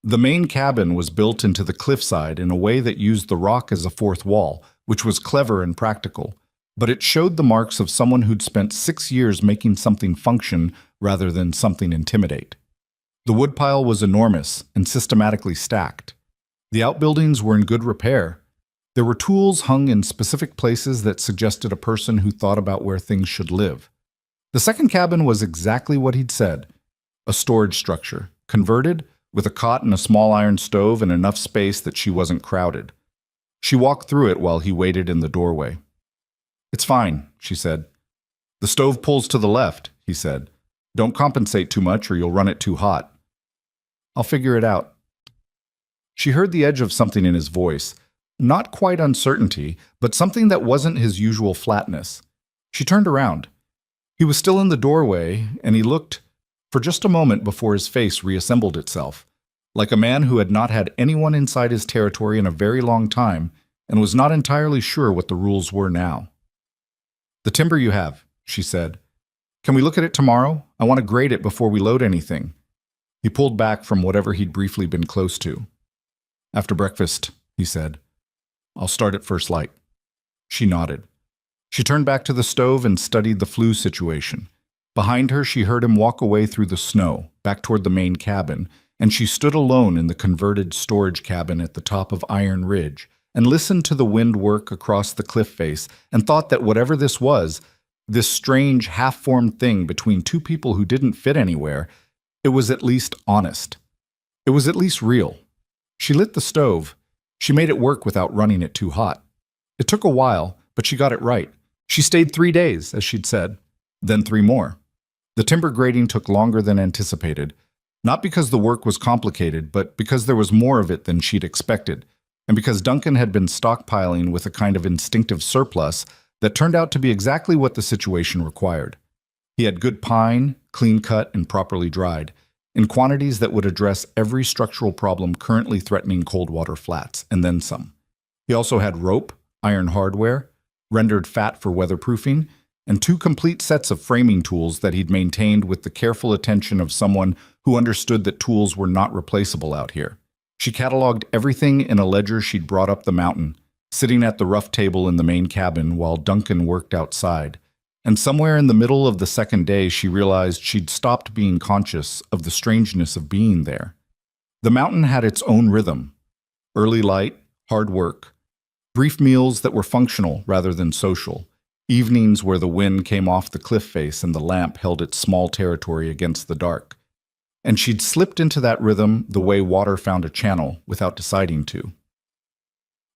Speaker 1: The main cabin was built into the cliffside in a way that used the rock as a fourth wall, which was clever and practical, but it showed the marks of someone who'd spent 6 years making something function rather than something intimidate. The woodpile was enormous and systematically stacked. The outbuildings were in good repair. There were tools hung in specific places that suggested a person who thought about where things should live. The second cabin was exactly what he'd said, a storage structure, converted, with a cot and a small iron stove and enough space that she wasn't crowded. She walked through it while he waited in the doorway. "It's fine," she said. "The stove pulls to the left," he said. "Don't compensate too much or you'll run it too hot." "I'll figure it out." She heard the edge of something in his voice, not quite uncertainty, but something that wasn't his usual flatness. She turned around. He was still in the doorway, and he looked for just a moment before his face reassembled itself, like a man who had not had anyone inside his territory in a very long time and was not entirely sure what the rules were now. "The timber you have," she said. "Can we look at it tomorrow? I want to grade it before we load anything." He pulled back from whatever he'd briefly been close to. "After breakfast," he said. "I'll start at first light." She nodded. She turned back to the stove and studied the flue situation. Behind her, she heard him walk away through the snow, back toward the main cabin, and she stood alone in the converted storage cabin at the top of Iron Ridge and listened to the wind work across the cliff face and thought that whatever this was, this strange, half-formed thing between two people who didn't fit anywhere, it was at least honest. It was at least real. She lit the stove. She made it work without running it too hot. It took a while, but she got it right. She stayed 3 days, as she'd said, then 3 more. The timber grading took longer than anticipated, not because the work was complicated, but because there was more of it than she'd expected, and because Duncan had been stockpiling with a kind of instinctive surplus that turned out to be exactly what the situation required. He had good pine, clean-cut and properly dried, in quantities that would address every structural problem currently threatening Coldwater Flats, and then some. He also had rope, iron hardware, rendered fat for weatherproofing, and 2 complete sets of framing tools that he'd maintained with the careful attention of someone who understood that tools were not replaceable out here. She cataloged everything in a ledger she'd brought up the mountain, sitting at the rough table in the main cabin while Duncan worked outside. And somewhere in the middle of the second day, she realized she'd stopped being conscious of the strangeness of being there. The mountain had its own rhythm. Early light, hard work. Brief meals that were functional rather than social. Evenings where the wind came off the cliff face and the lamp held its small territory against the dark. And she'd slipped into that rhythm the way water found a channel without deciding to.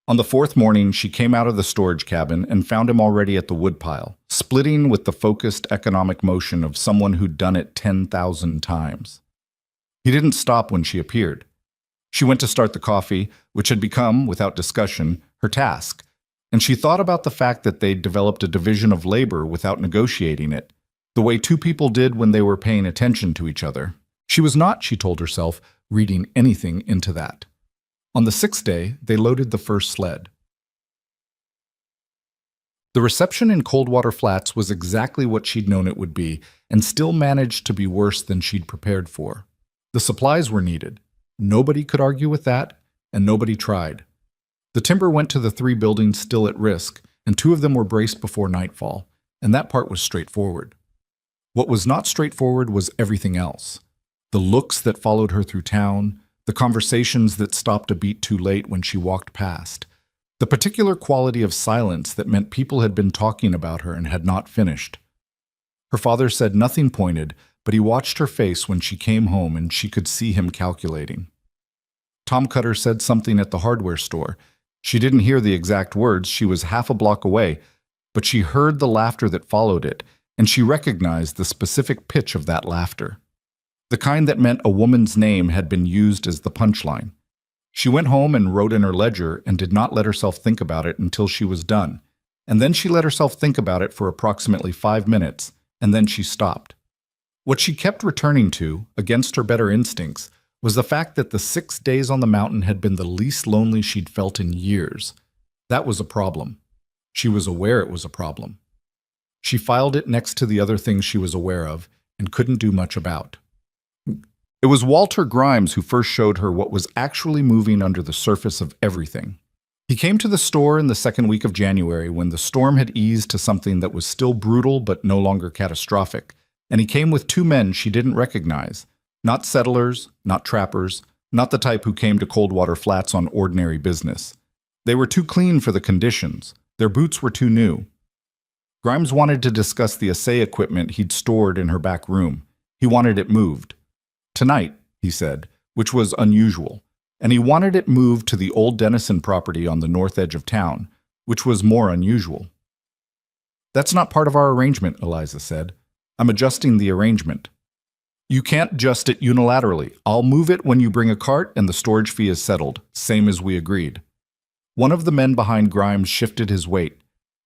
Speaker 1: On the 4th morning, she came out of the storage cabin and found him already at the woodpile, splitting with the focused economic motion of someone who'd done it 10,000 times. He didn't stop when she appeared. She went to start the coffee, which had become, without discussion, her task, and she thought about the fact that they'd developed a division of labor without negotiating it, the way 2 people did when they were paying attention to each other. She was not, she told herself, reading anything into that. On the 6th day, they loaded the first sled. The reception in Coldwater Flats was exactly what she'd known it would be, and still managed to be worse than she'd prepared for. The supplies were needed. Nobody could argue with that, and nobody tried. The timber went to the 3 buildings still at risk, and 2 of them were braced before nightfall, and that part was straightforward. What was not straightforward was everything else. The looks that followed her through town, the conversations that stopped a beat too late when she walked past, the particular quality of silence that meant people had been talking about her and had not finished. Her father said nothing pointed, but he watched her face when she came home and she could see him calculating. Tom Cutter said something at the hardware store. She didn't hear the exact words, she was half a block away, but she heard the laughter that followed it, and she recognized the specific pitch of that laughter. The kind that meant a woman's name had been used as the punchline. She went home and wrote in her ledger and did not let herself think about it until she was done, and then she let herself think about it for approximately 5 minutes, and then she stopped. What she kept returning to, against her better instincts, was the fact that the 6 days on the mountain had been the least lonely she'd felt in years. That was a problem. She was aware it was a problem. She filed it next to the other things she was aware of and couldn't do much about. It was Walter Grimes who first showed her what was actually moving under the surface of everything. He came to the store in the 2nd week of January when the storm had eased to something that was still brutal but no longer catastrophic, and he came with 2 men she didn't recognize. Not settlers, not trappers, not the type who came to Coldwater Flats on ordinary business. They were too clean for the conditions. Their boots were too new. Grimes wanted to discuss the assay equipment he'd stored in her back room. He wanted it moved. Tonight, he said, which was unusual, and he wanted it moved to the old Dennison property on the north edge of town, which was more unusual. "That's not part of our arrangement," Eliza said. "I'm adjusting the arrangement." "You can't adjust it unilaterally. I'll move it when you bring a cart and the storage fee is settled, same as we agreed." One of the men behind Grimes shifted his weight.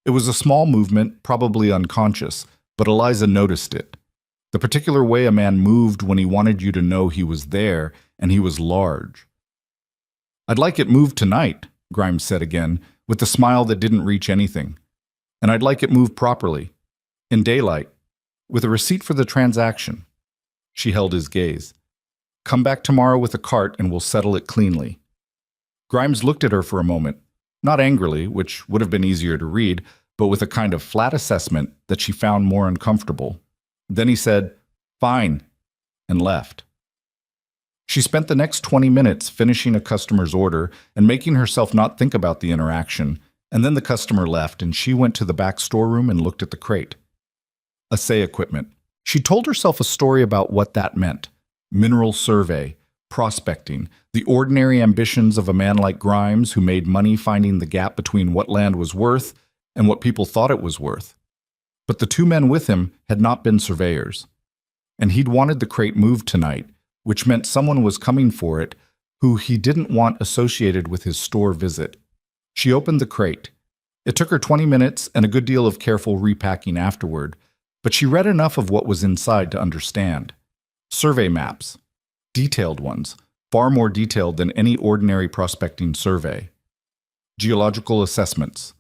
Speaker 1: It was a small movement, probably unconscious, but Eliza noticed it. The particular way a man moved when he wanted you to know he was there, and he was large. "I'd like it moved tonight," Grimes said again, with a smile that didn't reach anything. "And I'd like it moved properly. In daylight. With a receipt for the transaction." She held his gaze. "Come back tomorrow with a cart and we'll settle it cleanly." Grimes looked at her for a moment, not angrily, which would have been easier to read, but with a kind of flat assessment that she found more uncomfortable. Then he said, "Fine," and left. She spent the next 20 minutes finishing a customer's order and making herself not think about the interaction, and then the customer left and she went to the back storeroom and looked at the crate. Assay equipment. She told herself a story about what that meant. Mineral survey, prospecting, the ordinary ambitions of a man like Grimes who made money finding the gap between what land was worth and what people thought it was worth. But the two men with him had not been surveyors. And he'd wanted the crate moved tonight, which meant someone was coming for it who he didn't want associated with his store visit. She opened the crate. It took her 20 minutes and a good deal of careful repacking afterward, but she read enough of what was inside to understand. Survey maps. Detailed ones, far more detailed than any ordinary prospecting survey. Geological assessments.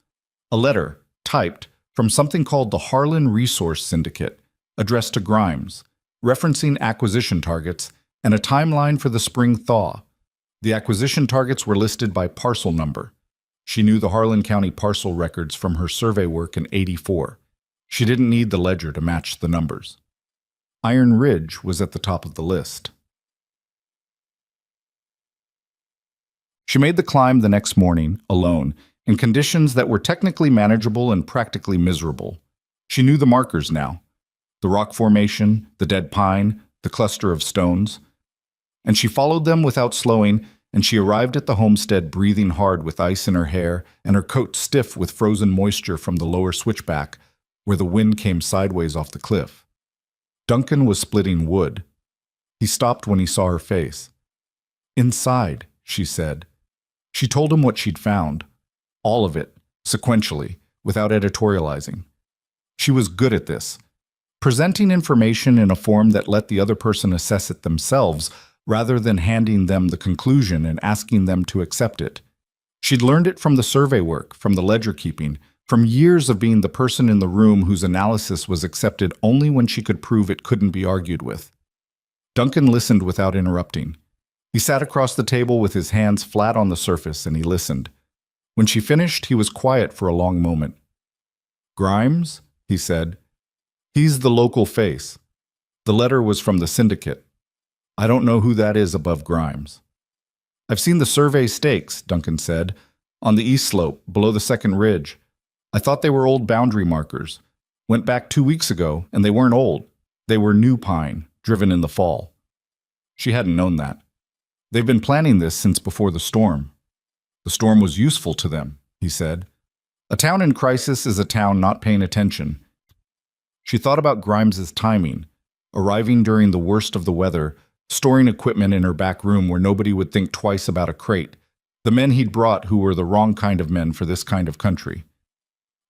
Speaker 1: A letter, typed, from something called the Harlan Resource Syndicate, addressed to Grimes, referencing acquisition targets and a timeline for the spring thaw. The acquisition targets were listed by parcel number. She knew the Harlan County parcel records from her survey work in '84. She didn't need the ledger to match the numbers. Iron Ridge was at the top of the list. She made the climb the next morning, alone, in conditions that were technically manageable and practically miserable. She knew the markers now. The rock formation, the dead pine, the cluster of stones. And she followed them without slowing, and she arrived at the homestead breathing hard with ice in her hair and her coat stiff with frozen moisture from the lower switchback, where the wind came sideways off the cliff. Duncan was splitting wood. He stopped when he saw her face. "Inside," she said. She told him what she'd found. All of it, sequentially, without editorializing. She was good at this. Presenting information in a form that let the other person assess it themselves, rather than handing them the conclusion and asking them to accept it. She'd learned it from the survey work, from the ledger keeping, from years of being the person in the room whose analysis was accepted only when she could prove it couldn't be argued with. Duncan listened without interrupting. He sat across the table with his hands flat on the surface and he listened. When she finished, he was quiet for a long moment. "Grimes?" he said. "He's the local face. The letter was from the syndicate. I don't know who that is above Grimes." "I've seen the survey stakes," Duncan said, "on the east slope, below the second ridge. I thought they were old boundary markers. Went back 2 weeks ago, and they weren't old. They were new pine, driven in the fall." She hadn't known that. "They've been planning this since before the storm." "The storm was useful to them," he said. "A town in crisis is a town not paying attention." She thought about Grimes's timing, arriving during the worst of the weather, storing equipment in her back room where nobody would think twice about a crate, the men he'd brought who were the wrong kind of men for this kind of country.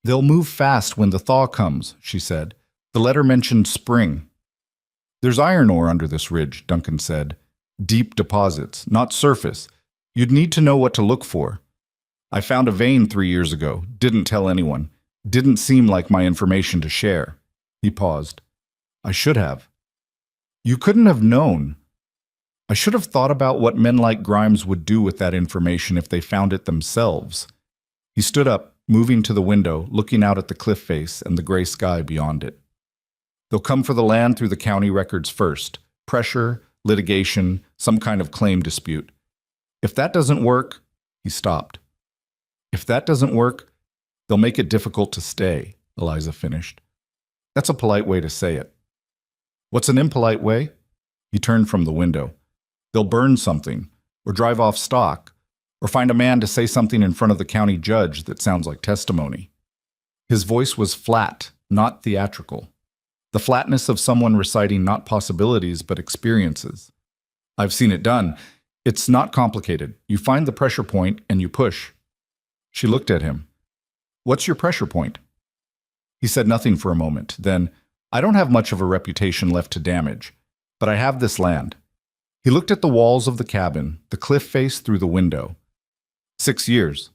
Speaker 1: "They'll move fast when the thaw comes," she said. "The letter mentioned spring." "There's iron ore under this ridge," Duncan said. "Deep deposits, not surface. You'd need to know what to look for. I found a vein 3 years ago, didn't tell anyone. Didn't seem like my information to share." He paused. "I should have." "You couldn't have known. I should have thought about what men like Grimes would do with that information if they found it themselves." He stood up, moving to the window, looking out at the cliff face and the gray sky beyond it. "They'll come for the land through the county records first. Pressure, litigation, some kind of claim dispute. If that doesn't work," he stopped. "If that doesn't work, they'll make it difficult to stay," Eliza finished. "That's a polite way to say it." "What's an impolite way?" He turned from the window. "They'll burn something, or drive off stock, or find a man to say something in front of the county judge that sounds like testimony." His voice was flat, not theatrical. The flatness of someone reciting not possibilities but experiences. "I've seen it done. It's not complicated. You find the pressure point and you push." She looked at him. "What's your pressure point?" He said nothing for a moment. Then, "I don't have much of a reputation left to damage, but I have this land." He looked at the walls of the cabin, the cliff face through the window. 6 years.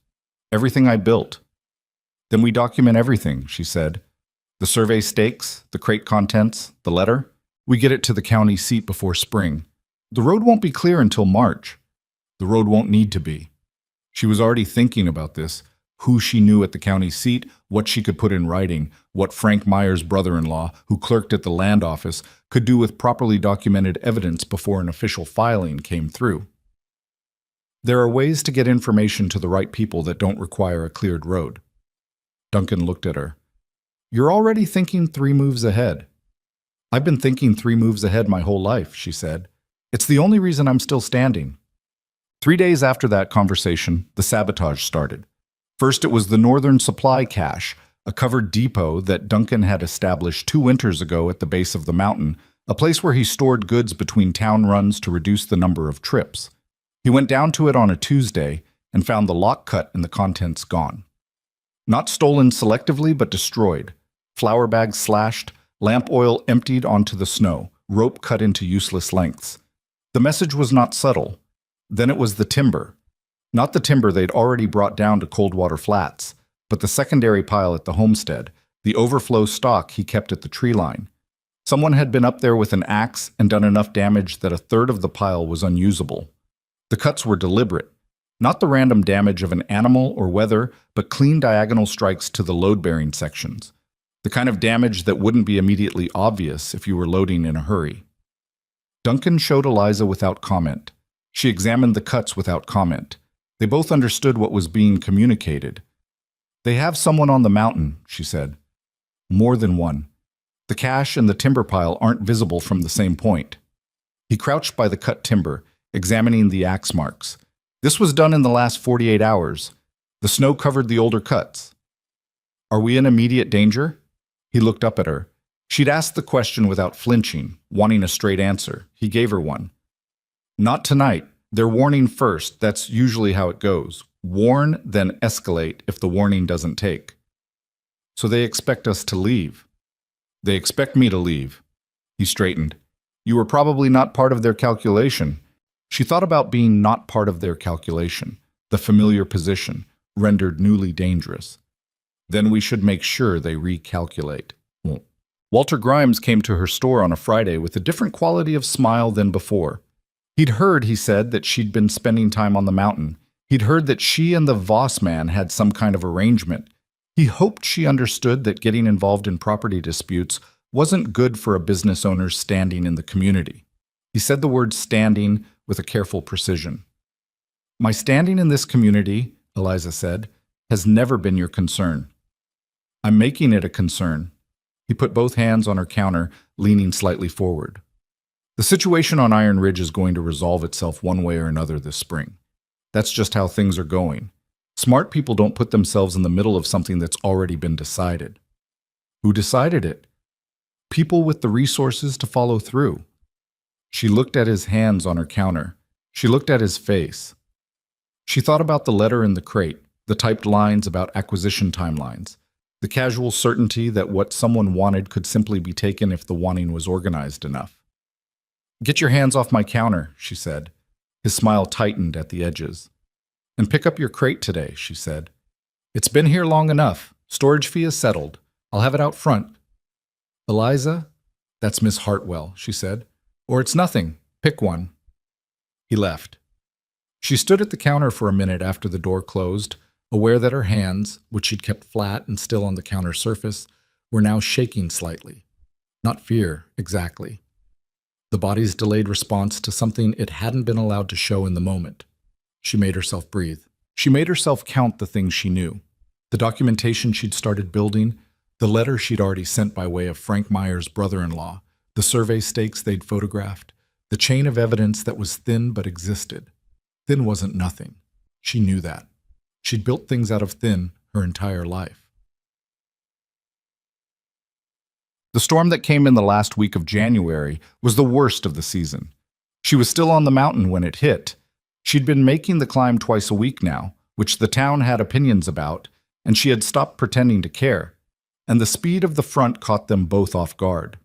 Speaker 1: Everything I built." "Then we document everything," she said. "The survey stakes, the crate contents, the letter. We get it to the county seat before spring. The road won't be clear until March. The road won't need to be." She was already thinking about this, who she knew at the county seat, what she could put in writing, what Frank Myers' brother-in-law, who clerked at the land office, could do with properly documented evidence before an official filing came through. There are ways to get information to the right people that don't require a cleared road. Duncan looked at her. You're already thinking 3 moves ahead. I've been thinking 3 moves ahead my whole life, she said. It's the only reason I'm still standing. 3 days after that conversation, the sabotage started. First, it was the Northern Supply Cache, a covered depot that Duncan had established 2 winters ago at the base of the mountain, a place where he stored goods between town runs to reduce the number of trips. He went down to it on a Tuesday and found the lock cut and the contents gone. Not stolen selectively, but destroyed. Flour bags slashed, lamp oil emptied onto the snow, rope cut into useless lengths. The message was not subtle. Then it was the timber. Not the timber they'd already brought down to Coldwater Flats, but the secondary pile at the homestead, the overflow stock he kept at the tree line. Someone had been up there with an axe and done enough damage that a third of the pile was unusable. The cuts were deliberate. Not the random damage of an animal or weather, but clean diagonal strikes to the load-bearing sections. The kind of damage that wouldn't be immediately obvious if you were loading in a hurry. Duncan showed Eliza without comment. She examined the cuts without comment. They both understood what was being communicated. They have someone on the mountain, she said. More than one. The cache and the timber pile aren't visible from the same point. He crouched by the cut timber, examining the axe marks. This was done in the last 48 hours. The snow covered the older cuts. Are we in immediate danger? He looked up at her. She'd asked the question without flinching, wanting a straight answer. He gave her one. Not tonight. They're warning first. That's usually how it goes. Warn, then escalate if the warning doesn't take. So they expect us to leave. They expect me to leave. He straightened. You were probably not part of their calculation. She thought about being not part of their calculation, the familiar position, rendered newly dangerous. Then we should make sure they recalculate. Walter Grimes came to her store on a Friday with a different quality of smile than before. He'd heard, he said, that she'd been spending time on the mountain. He'd heard that she and the Voss man had some kind of arrangement. He hoped she understood that getting involved in property disputes wasn't good for a business owner's standing in the community. He said the word standing with a careful precision. My standing in this community, Eliza said, has never been your concern. I'm making it a concern. He put both hands on her counter, leaning slightly forward. The situation on Iron Ridge is going to resolve itself one way or another this spring. That's just how things are going. Smart people don't put themselves in the middle of something that's already been decided. Who decided it? People with the resources to follow through. She looked at his hands on her counter. She looked at his face. She thought about the letter in the crate, the typed lines about acquisition timelines, the casual certainty that what someone wanted could simply be taken if the wanting was organized enough. Get your hands off my counter, she said. His smile tightened at the edges. And pick up your crate today, she said. It's been here long enough. Storage fee is settled. I'll have it out front. Eliza? That's Miss Hartwell, she said. Or it's nothing. Pick one. He left. She stood at the counter for a minute after the door closed, aware that her hands, which she'd kept flat and still on the counter surface, were now shaking slightly. Not fear, exactly. The body's delayed response to something it hadn't been allowed to show in the moment. She made herself breathe. She made herself count the things she knew. The documentation she'd started building, the letter she'd already sent by way of Frank Myers' brother-in-law, the survey stakes they'd photographed, the chain of evidence that was thin but existed. Thin wasn't nothing. She knew that. She'd built things out of thin her entire life. The storm that came in the last week of January was the worst of the season. She was still on the mountain when it hit. She'd been making the climb twice a week now, which the town had opinions about, and she had stopped pretending to care. And the speed of the front caught them both off guard.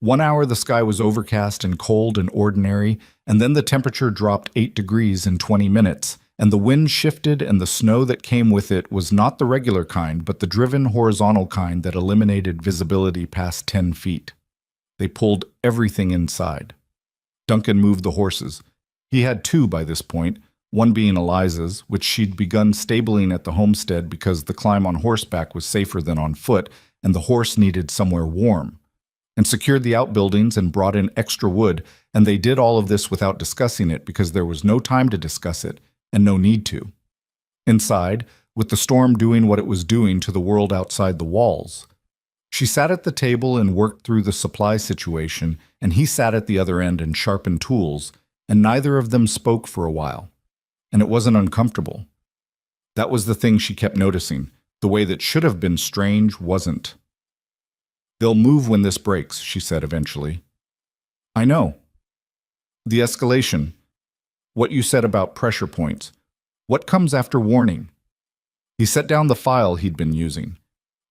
Speaker 1: 1 hour the sky was overcast and cold and ordinary, and then the temperature dropped 8 degrees in 20 minutes, and the wind shifted and the snow that came with it was not the regular kind, but the driven horizontal kind that eliminated visibility past 10 feet. They pulled everything inside. Duncan moved the horses. He had 2 by this point, one being Eliza's, which she'd begun stabling at the homestead because the climb on horseback was safer than on foot, and the horse needed somewhere warm, and secured the outbuildings and brought in extra wood, and they did all of this without discussing it because there was no time to discuss it and no need to. Inside, with the storm doing what it was doing to the world outside the walls, she sat at the table and worked through the supply situation, and he sat at the other end and sharpened tools, and neither of them spoke for a while. And it wasn't uncomfortable. That was the thing she kept noticing. The way that should have been strange wasn't. "They'll move when this breaks," she said eventually. "I know. The escalation. What you said about pressure points. What comes after warning?" He set down the file he'd been using.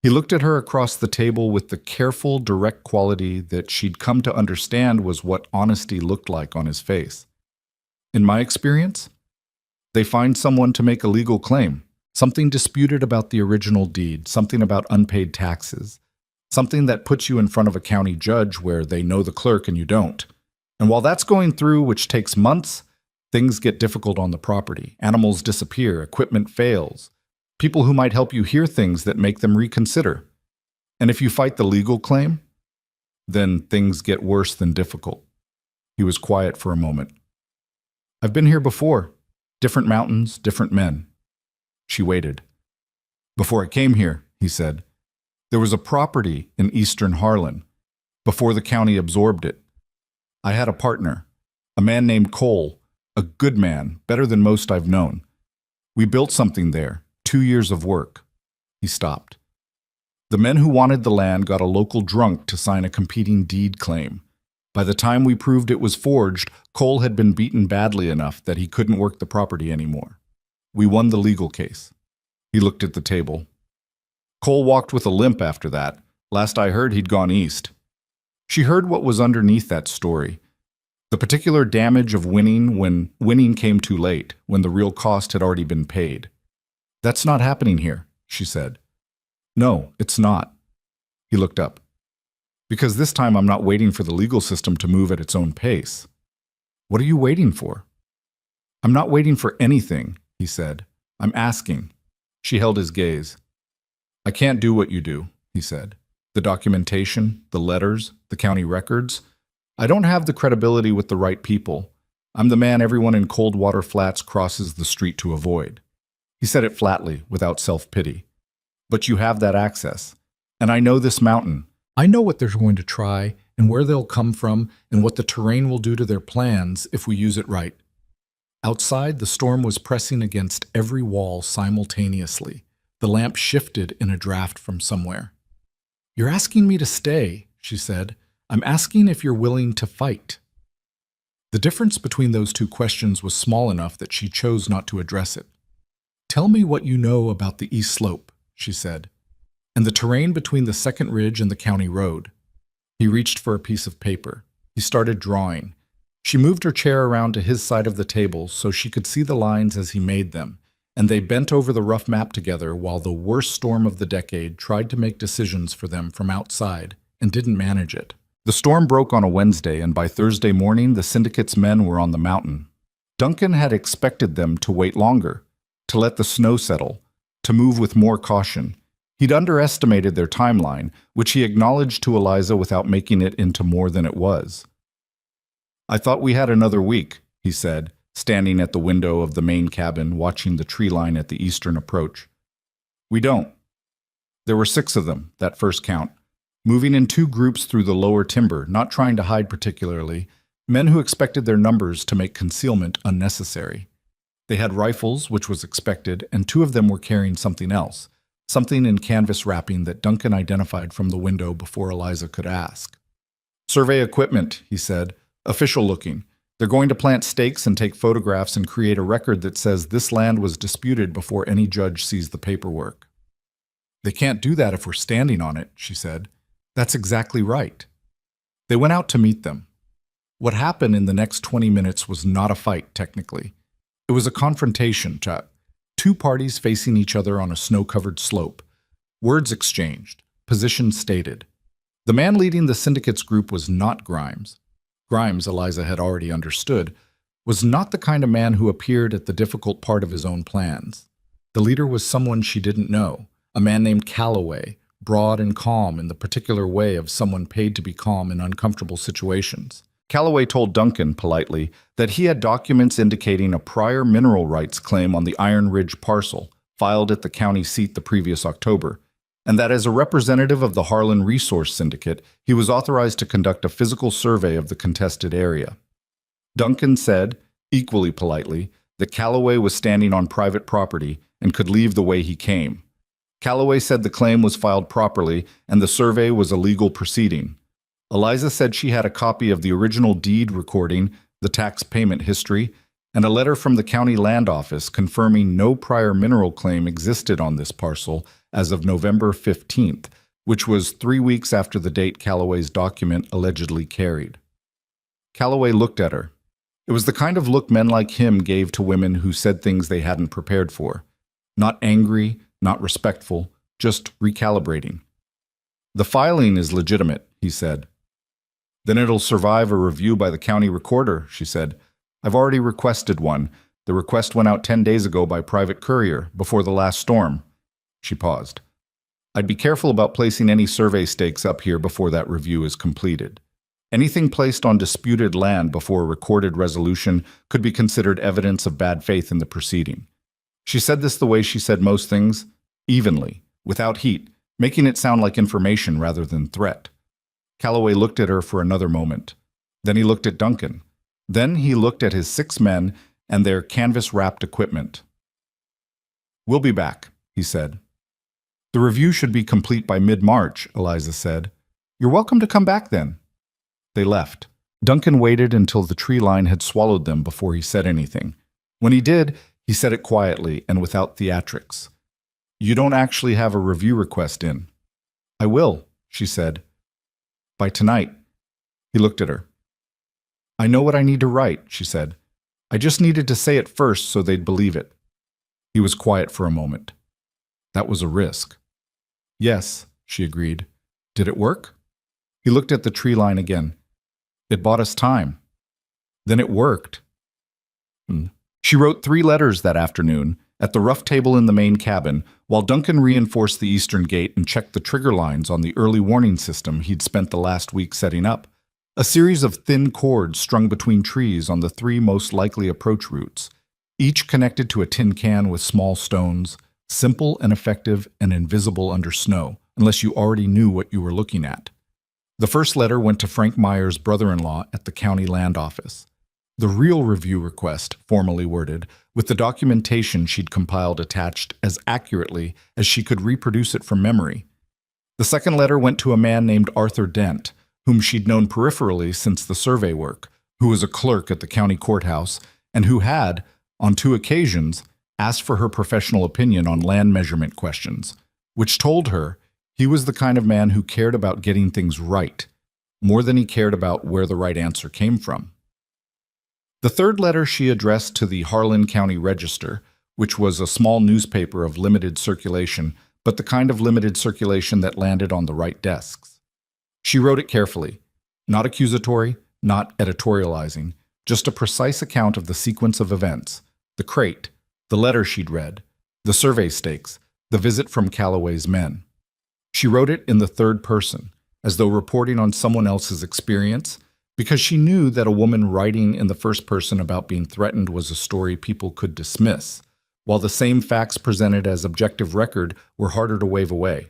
Speaker 1: He looked at her across the table with the careful, direct quality that she'd come to understand was what honesty looked like on his face. "In my experience, they find someone to make a legal claim, something disputed about the original deed, something about unpaid taxes, something that puts you in front of a county judge where they know the clerk and you don't. And while that's going through, which takes months, things get difficult on the property. Animals disappear, equipment fails. People who might help you hear things that make them reconsider. And if you fight the legal claim, then things get worse than difficult." He was quiet for a moment. "I've been here before. Different mountains, different men." She waited. "Before I came here," he said, "there was a property in eastern Harlan, before the county absorbed it. I had a partner, a man named Cole, a good man, better than most I've known. We built something there, 2 years of work." He stopped. "The men who wanted the land got a local drunk to sign a competing deed claim. By the time we proved it was forged, Cole had been beaten badly enough that he couldn't work the property anymore. We won the legal case." He looked at the table. "Cole walked with a limp after that. Last I heard, he'd gone east." She heard what was underneath that story. The particular damage of winning when winning came too late, when the real cost had already been paid. "That's not happening here," she said. "No, it's not." He looked up. "Because this time I'm not waiting for the legal system to move at its own pace." "What are you waiting for?" "I'm not waiting for anything," he said. "I'm asking." She held his gaze. "I can't do what you do," he said. "The documentation, the letters, the county records. I don't have the credibility with the right people. I'm the man everyone in Coldwater Flats crosses the street to avoid." He said it flatly, without self-pity. "But you have that access. And I know this mountain. I know what they're going to try, and where they'll come from, and what the terrain will do to their plans if we use it right." Outside, the storm was pressing against every wall simultaneously. The lamp shifted in a draft from somewhere. "You're asking me to stay," she said. "I'm asking if you're willing to fight." The difference between those two questions was small enough that she chose not to address it. "Tell me what you know about the East Slope," she said, "and the terrain between the second ridge and the county road." He reached for a piece of paper. He started drawing. She moved her chair around to his side of the table so she could see the lines as he made them, and they bent over the rough map together while the worst storm of the decade tried to make decisions for them from outside and didn't manage it. The storm broke on a Wednesday, and by Thursday morning the syndicate's men were on the mountain. Duncan had expected them to wait longer, to let the snow settle, to move with more caution. He'd underestimated their timeline, which he acknowledged to Eliza without making it into more than it was. "I thought we had another week," he said, standing at the window of the main cabin watching the tree line at the eastern approach. "We don't." There were 6 of them, that first count, moving in 2 groups through the lower timber, not trying to hide particularly, men who expected their numbers to make concealment unnecessary. They had rifles, which was expected, and 2 of them were carrying something else, something in canvas wrapping that Duncan identified from the window before Eliza could ask. "Survey equipment," he said, "official looking. They're going to plant stakes and take photographs and create a record that says this land was disputed before any judge sees the paperwork." "They can't do that if we're standing on it," she said. "That's exactly right." They went out to meet them. What happened in the next 20 minutes was not a fight, technically. It was a confrontation, 2 parties facing each other on a snow-covered slope. Words exchanged, positions stated. The man leading the syndicate's group was not Grimes. Grimes, Eliza had already understood, was not the kind of man who appeared at the difficult part of his own plans. The leader was someone she didn't know, a man named Calloway, broad and calm in the particular way of someone paid to be calm in uncomfortable situations. Calloway told Duncan, politely, that he had documents indicating a prior mineral rights claim on the Iron Ridge parcel, filed at the county seat the previous October, and that as a representative of the Harlan Resource Syndicate, he was authorized to conduct a physical survey of the contested area. Duncan said, equally politely, that Calloway was standing on private property and could leave the way he came. Calloway said the claim was filed properly and the survey was a legal proceeding. Eliza said she had a copy of the original deed recording, the tax payment history, and a letter from the county land office confirming no prior mineral claim existed on this parcel as of November 15th, which was 3 weeks after the date Calloway's document allegedly carried. Calloway looked at her. It was the kind of look men like him gave to women who said things they hadn't prepared for. Not angry, not respectful, just recalibrating. "The filing is legitimate," he said. "Then it'll survive a review by the county recorder," she said. "I've already requested one. The request went out 10 days ago by private courier, before the last storm." She paused. "I'd be careful about placing any survey stakes up here before that review is completed. Anything placed on disputed land before a recorded resolution could be considered evidence of bad faith in the proceeding." She said this the way she said most things, evenly, without heat, making it sound like information rather than threat. Calloway looked at her for another moment. Then he looked at Duncan. Then he looked at his 6 men and their canvas-wrapped equipment. "We'll be back," he said. "The review should be complete by mid-March," Eliza said. "You're welcome to come back then." They left. Duncan waited until the tree line had swallowed them before he said anything. When he did, he said it quietly and without theatrics. "You don't actually have a review request in." "I will," she said. "By tonight." He looked at her. "I know what I need to write," she said. "I just needed to say it first so they'd believe it." He was quiet for a moment. That was a risk. "Yes," she agreed. "Did it work?" He looked at the tree line again. "It bought us time." "Then it worked." She wrote 3 letters that afternoon, at the rough table in the main cabin, while Duncan reinforced the eastern gate and checked the trigger lines on the early warning system he'd spent the last week setting up. A series of thin cords strung between trees on the 3 most likely approach routes, each connected to a tin can with small stones, simple and effective and invisible under snow, unless you already knew what you were looking at. The first letter went to Frank Meyer's brother-in-law at the county land office. The real review request, formally worded, with the documentation she'd compiled attached as accurately as she could reproduce it from memory. The second letter went to a man named Arthur Dent, whom she'd known peripherally since the survey work, who was a clerk at the county courthouse, and who had, on 2 occasions, asked for her professional opinion on land measurement questions, which told her he was the kind of man who cared about getting things right, more than he cared about where the right answer came from. The third letter she addressed to the Harlan County Register, which was a small newspaper of limited circulation, but the kind of limited circulation that landed on the right desks. She wrote it carefully, not accusatory, not editorializing, just a precise account of the sequence of events, the crate, the letter she'd read, the survey stakes, the visit from Calloway's men. She wrote it in the third person, as though reporting on someone else's experience, because she knew that a woman writing in the first person about being threatened was a story people could dismiss, while the same facts presented as objective record were harder to wave away.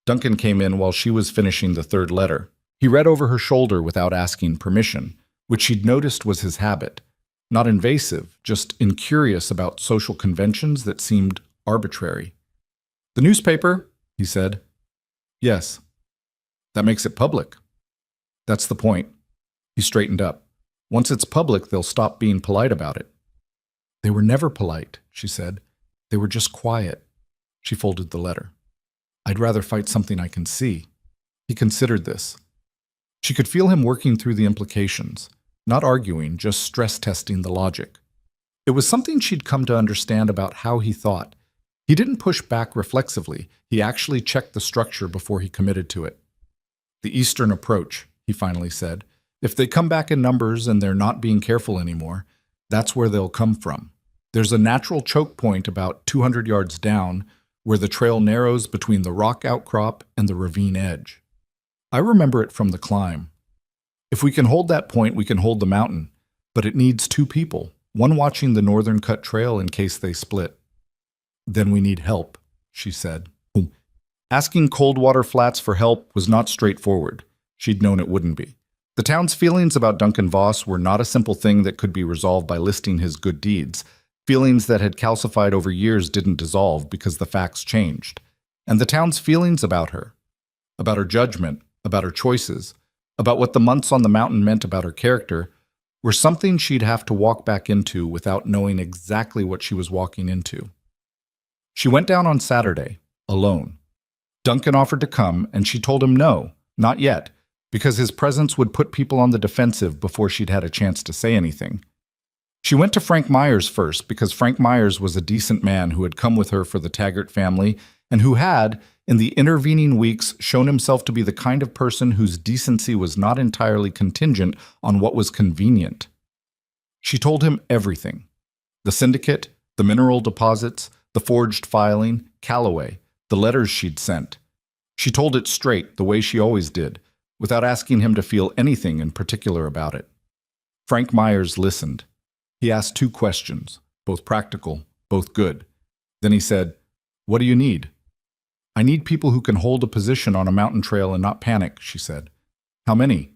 Speaker 1: Duncan came in while she was finishing the third letter. He read over her shoulder without asking permission, which she'd noticed was his habit. Not invasive, just incurious about social conventions that seemed arbitrary. "The newspaper?" he said. "Yes." "That makes it public." "That's the point." He straightened up. "Once it's public, they'll stop being polite about it." "They were never polite," she said. "They were just quiet." She folded the letter. "I'd rather fight something I can see." He considered this. She could feel him working through the implications, not arguing, just stress-testing the logic. It was something she'd come to understand about how he thought. He didn't push back reflexively. He actually checked the structure before he committed to it. "The Eastern approach," he finally said. "If they come back in numbers and they're not being careful anymore, That's where they'll come from. There's a natural choke point about 200 yards down where the trail narrows between the rock outcrop and the ravine edge. I remember it from the climb. If we can hold that point, we can hold the mountain, but it needs two people, one watching the northern cut trail in case they split. Then we need help, she said. Asking Coldwater Flats for help was not straightforward. She'd known it wouldn't be. The town's feelings about Duncan Voss were not a simple thing that could be resolved by listing his good deeds. Feelings that had calcified over years didn't dissolve because the facts changed. And the town's feelings about her judgment, about her choices, about what the months on the mountain meant about her character, were something she'd have to walk back into without knowing exactly what she was walking into. She went down on Saturday, alone. Duncan offered to come, and she told him no, not yet, because his presence would put people on the defensive before she'd had a chance to say anything. She went to Frank Myers first because Frank Myers was a decent man who had come with her for the Taggart family and who had, in the intervening weeks, shown himself to be the kind of person whose decency was not entirely contingent on what was convenient. She told him everything: the syndicate, the mineral deposits, the forged filing, Calloway, the letters she'd sent. She told it straight, the way she always did, without asking him to feel anything in particular about it. Frank Myers listened. He asked 2 questions, both practical, both good. Then he said, "What do you need?" "I need people who can hold a position on a mountain trail and not panic," she said. "How many?"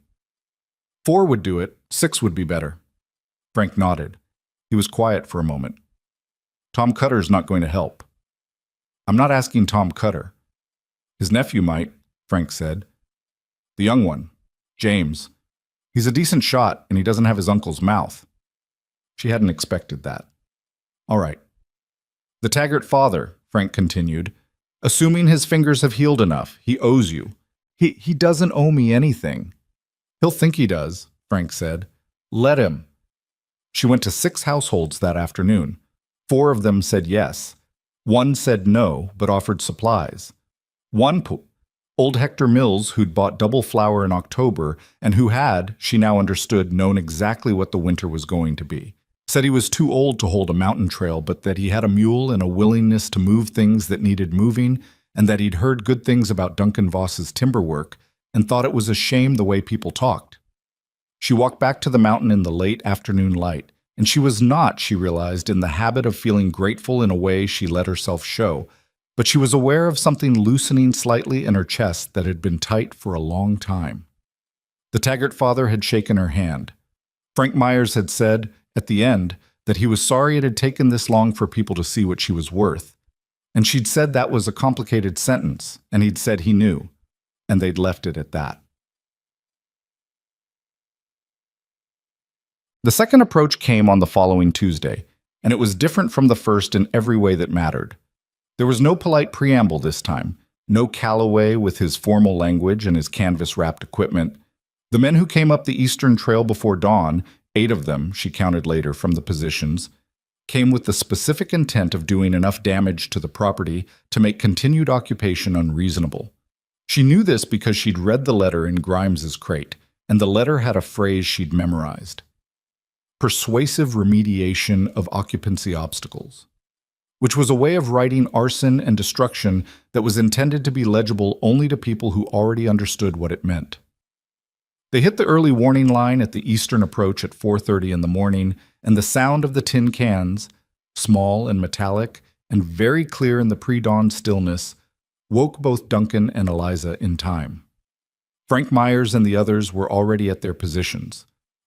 Speaker 1: 4 would do it. 6 would be better. Frank nodded. He was quiet for a moment. "Tom Cutter's not going to help." "I'm not asking Tom Cutter." "His nephew might," Frank said. "The young one, James. He's a decent shot, and he doesn't have his uncle's mouth." She hadn't expected that. "All right." "The Taggart father," Frank continued, "assuming his fingers have healed enough, he owes you." He doesn't owe me anything." "He'll think he does," Frank said. "Let him." She went to 6 households that afternoon. 4 of them said yes. 1 said no, but offered supplies. Old Hector Mills, who'd bought double flour in October, and who had, she now understood, known exactly what the winter was going to be. Said he was too old to hold a mountain trail, but that he had a mule and a willingness to move things that needed moving, and that he'd heard good things about Duncan Voss's timber work, and thought it was a shame the way people talked. She walked back to the mountain in the late afternoon light, and she was not, she realized, in the habit of feeling grateful in a way she let herself show, but she was aware of something loosening slightly in her chest that had been tight for a long time. The Taggart father had shaken her hand. Frank Myers had said, at the end, that he was sorry it had taken this long for people to see what she was worth. And she'd said that was a complicated sentence, and he'd said he knew, and they'd left it at that. The second approach came on the following Tuesday, and it was different from the first in every way that mattered. There was no polite preamble this time, no Calloway with his formal language and his canvas-wrapped equipment. The men who came up the Eastern Trail before dawn, 8 of them, she counted later from the positions, came with the specific intent of doing enough damage to the property to make continued occupation unreasonable. She knew this because she'd read the letter in Grimes's crate, and the letter had a phrase she'd memorized: persuasive remediation of occupancy obstacles, which was a way of writing arson and destruction that was intended to be legible only to people who already understood what it meant. They hit the early warning line at the eastern approach at 4:30 in the morning, and the sound of the tin cans, small and metallic and very clear in the pre-dawn stillness, woke both Duncan and Eliza in time. Frank Myers and the others were already at their positions.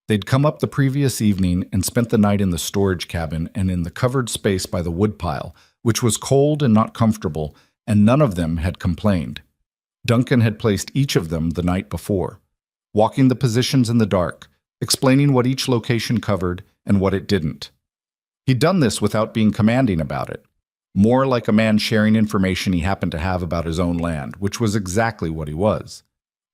Speaker 1: They'd come up the previous evening and spent the night in the storage cabin and in the covered space by the woodpile, which was cold and not comfortable, and none of them had complained. Duncan had placed each of them the night before, walking the positions in the dark, explaining what each location covered and what it didn't. He'd done this without being commanding about it, more like a man sharing information he happened to have about his own land, which was exactly what he was.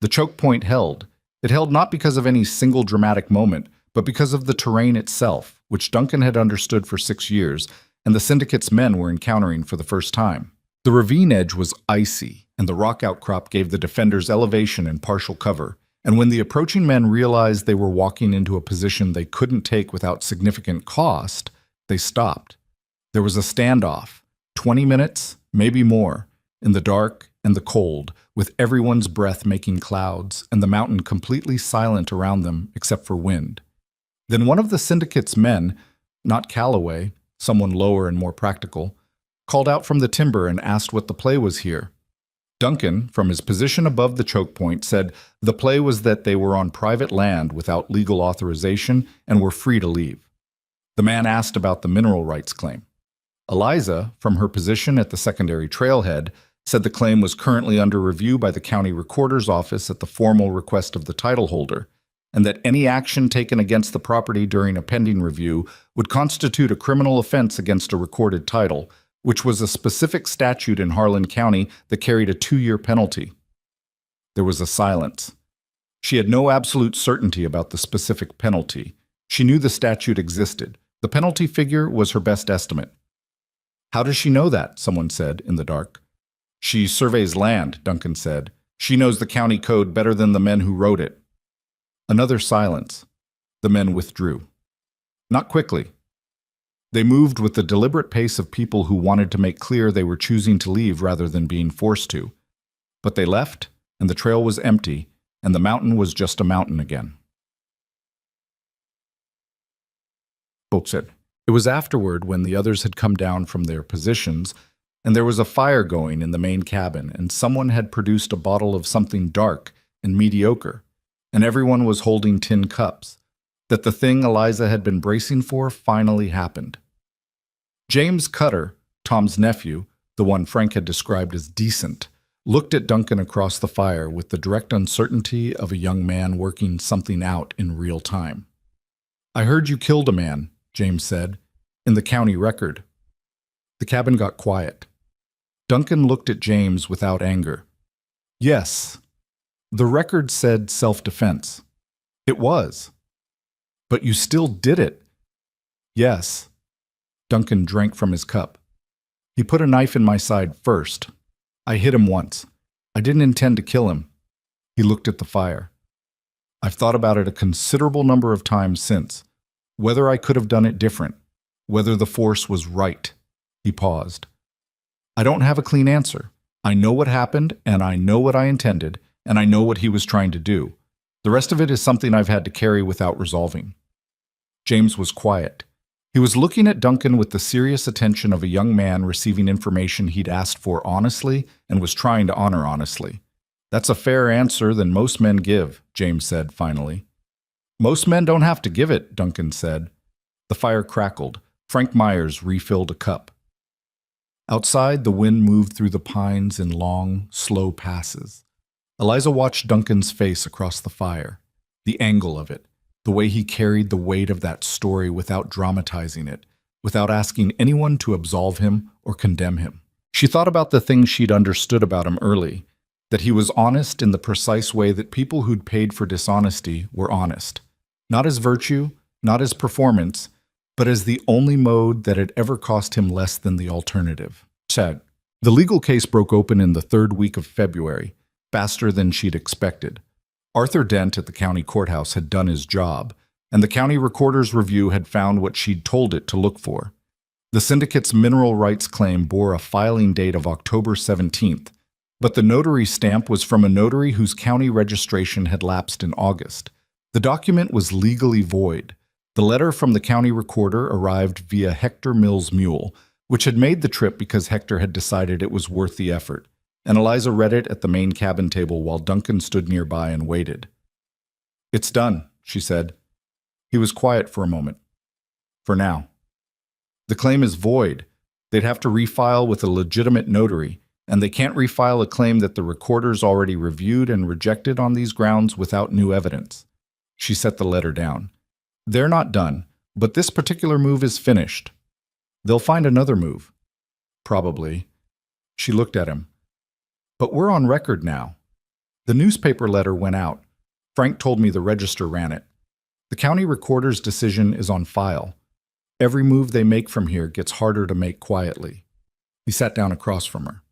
Speaker 1: The choke point held. It held not because of any single dramatic moment, but because of the terrain itself, which Duncan had understood for 6 years, and the syndicate's men were encountering for the first time. The ravine edge was icy, and the rock outcrop gave the defenders elevation and partial cover, And when the approaching men realized they were walking into a position they couldn't take without significant cost, they stopped. There was a standoff, 20 minutes, maybe more, in the dark and the cold, with everyone's breath making clouds and the mountain completely silent around them except for wind. Then one of the syndicate's men, not Calloway, someone lower and more practical, called out from the timber and asked what the play was here. Duncan, from his position above the choke point, said the play was that they were on private land without legal authorization and were free to leave. The man asked about the mineral rights claim. Eliza, from her position at the secondary trailhead, said the claim was currently under review by the county recorder's office at the formal request of the title holder, and that any action taken against the property during a pending review would constitute a criminal offense against a recorded title, which was a specific statute in Harlan County that carried a 2-year penalty. There was a silence. She had no absolute certainty about the specific penalty. She knew the statute existed. The penalty figure was her best estimate. "How does she know that?" someone said in the dark. "She surveys land," Duncan said. "She knows the county code better than the men who wrote it." Another silence. The men withdrew. Not quickly. They moved with the deliberate pace of people who wanted to make clear they were choosing to leave rather than being forced to. But they left, and the trail was empty, and the mountain was just a mountain again. Bolt said. It was afterward, when the others had come down from their positions, and there was a fire going in the main cabin, and someone had produced a bottle of something dark and mediocre, and everyone was holding tin cups, that the thing Eliza had been bracing for finally happened. James Cutter, Tom's nephew, the one Frank had described as decent, looked at Duncan across the fire with the direct uncertainty of a young man working something out in real time. "I heard you killed a man," James said, "in the county record." The cabin got quiet. Duncan looked at James without anger. "Yes, the record said self-defense." "It was." "But you still did it." "Yes." Duncan drank from his cup. "He put a knife in my side first. I hit him once. I didn't intend to kill him." He looked at the fire. "I've thought about it a considerable number of times since. Whether I could have done it different. Whether the force was right." He paused. "I don't have a clean answer. I know what happened, and I know what I intended, and I know what he was trying to do. The rest of it is something I've had to carry without resolving." James was quiet. He was looking at Duncan with the serious attention of a young man receiving information he'd asked for honestly and was trying to honor honestly. "That's a fairer answer than most men give," James said finally. "Most men don't have to give it," Duncan said. The fire crackled. Frank Myers refilled a cup. Outside, the wind moved through the pines in long, slow passes. Eliza watched Duncan's face across the fire, the angle of it, the way he carried the weight of that story without dramatizing it, without asking anyone to absolve him or condemn him. She thought about the things she'd understood about him early, that he was honest in the precise way that people who'd paid for dishonesty were honest. Not as virtue, not as performance, but as the only mode that had ever cost him less than the alternative. Said, the legal case broke open in the 3rd week of February, faster than she'd expected. Arthur Dent at the county courthouse had done his job, and the county recorder's review had found what she'd told it to look for. The syndicate's mineral rights claim bore a filing date of October 17th, but the notary stamp was from a notary whose county registration had lapsed in August. The document was legally void. The letter from the county recorder arrived via Hector Mills' mule, which had made the trip because Hector had decided it was worth the effort, and Eliza read it at the main cabin table while Duncan stood nearby and waited. "It's done," she said. He was quiet for a moment. "For now. The claim is void. They'd have to refile with a legitimate notary, and they can't refile a claim that the recorder's already reviewed and rejected on these grounds without new evidence." She set the letter down. "They're not done, but this particular move is finished. They'll find another move. Probably." She looked at him. "But we're on record now. The newspaper letter went out. Frank told me the register ran it. The county recorder's decision is on file. Every move they make from here gets harder to make quietly." He sat down across from her.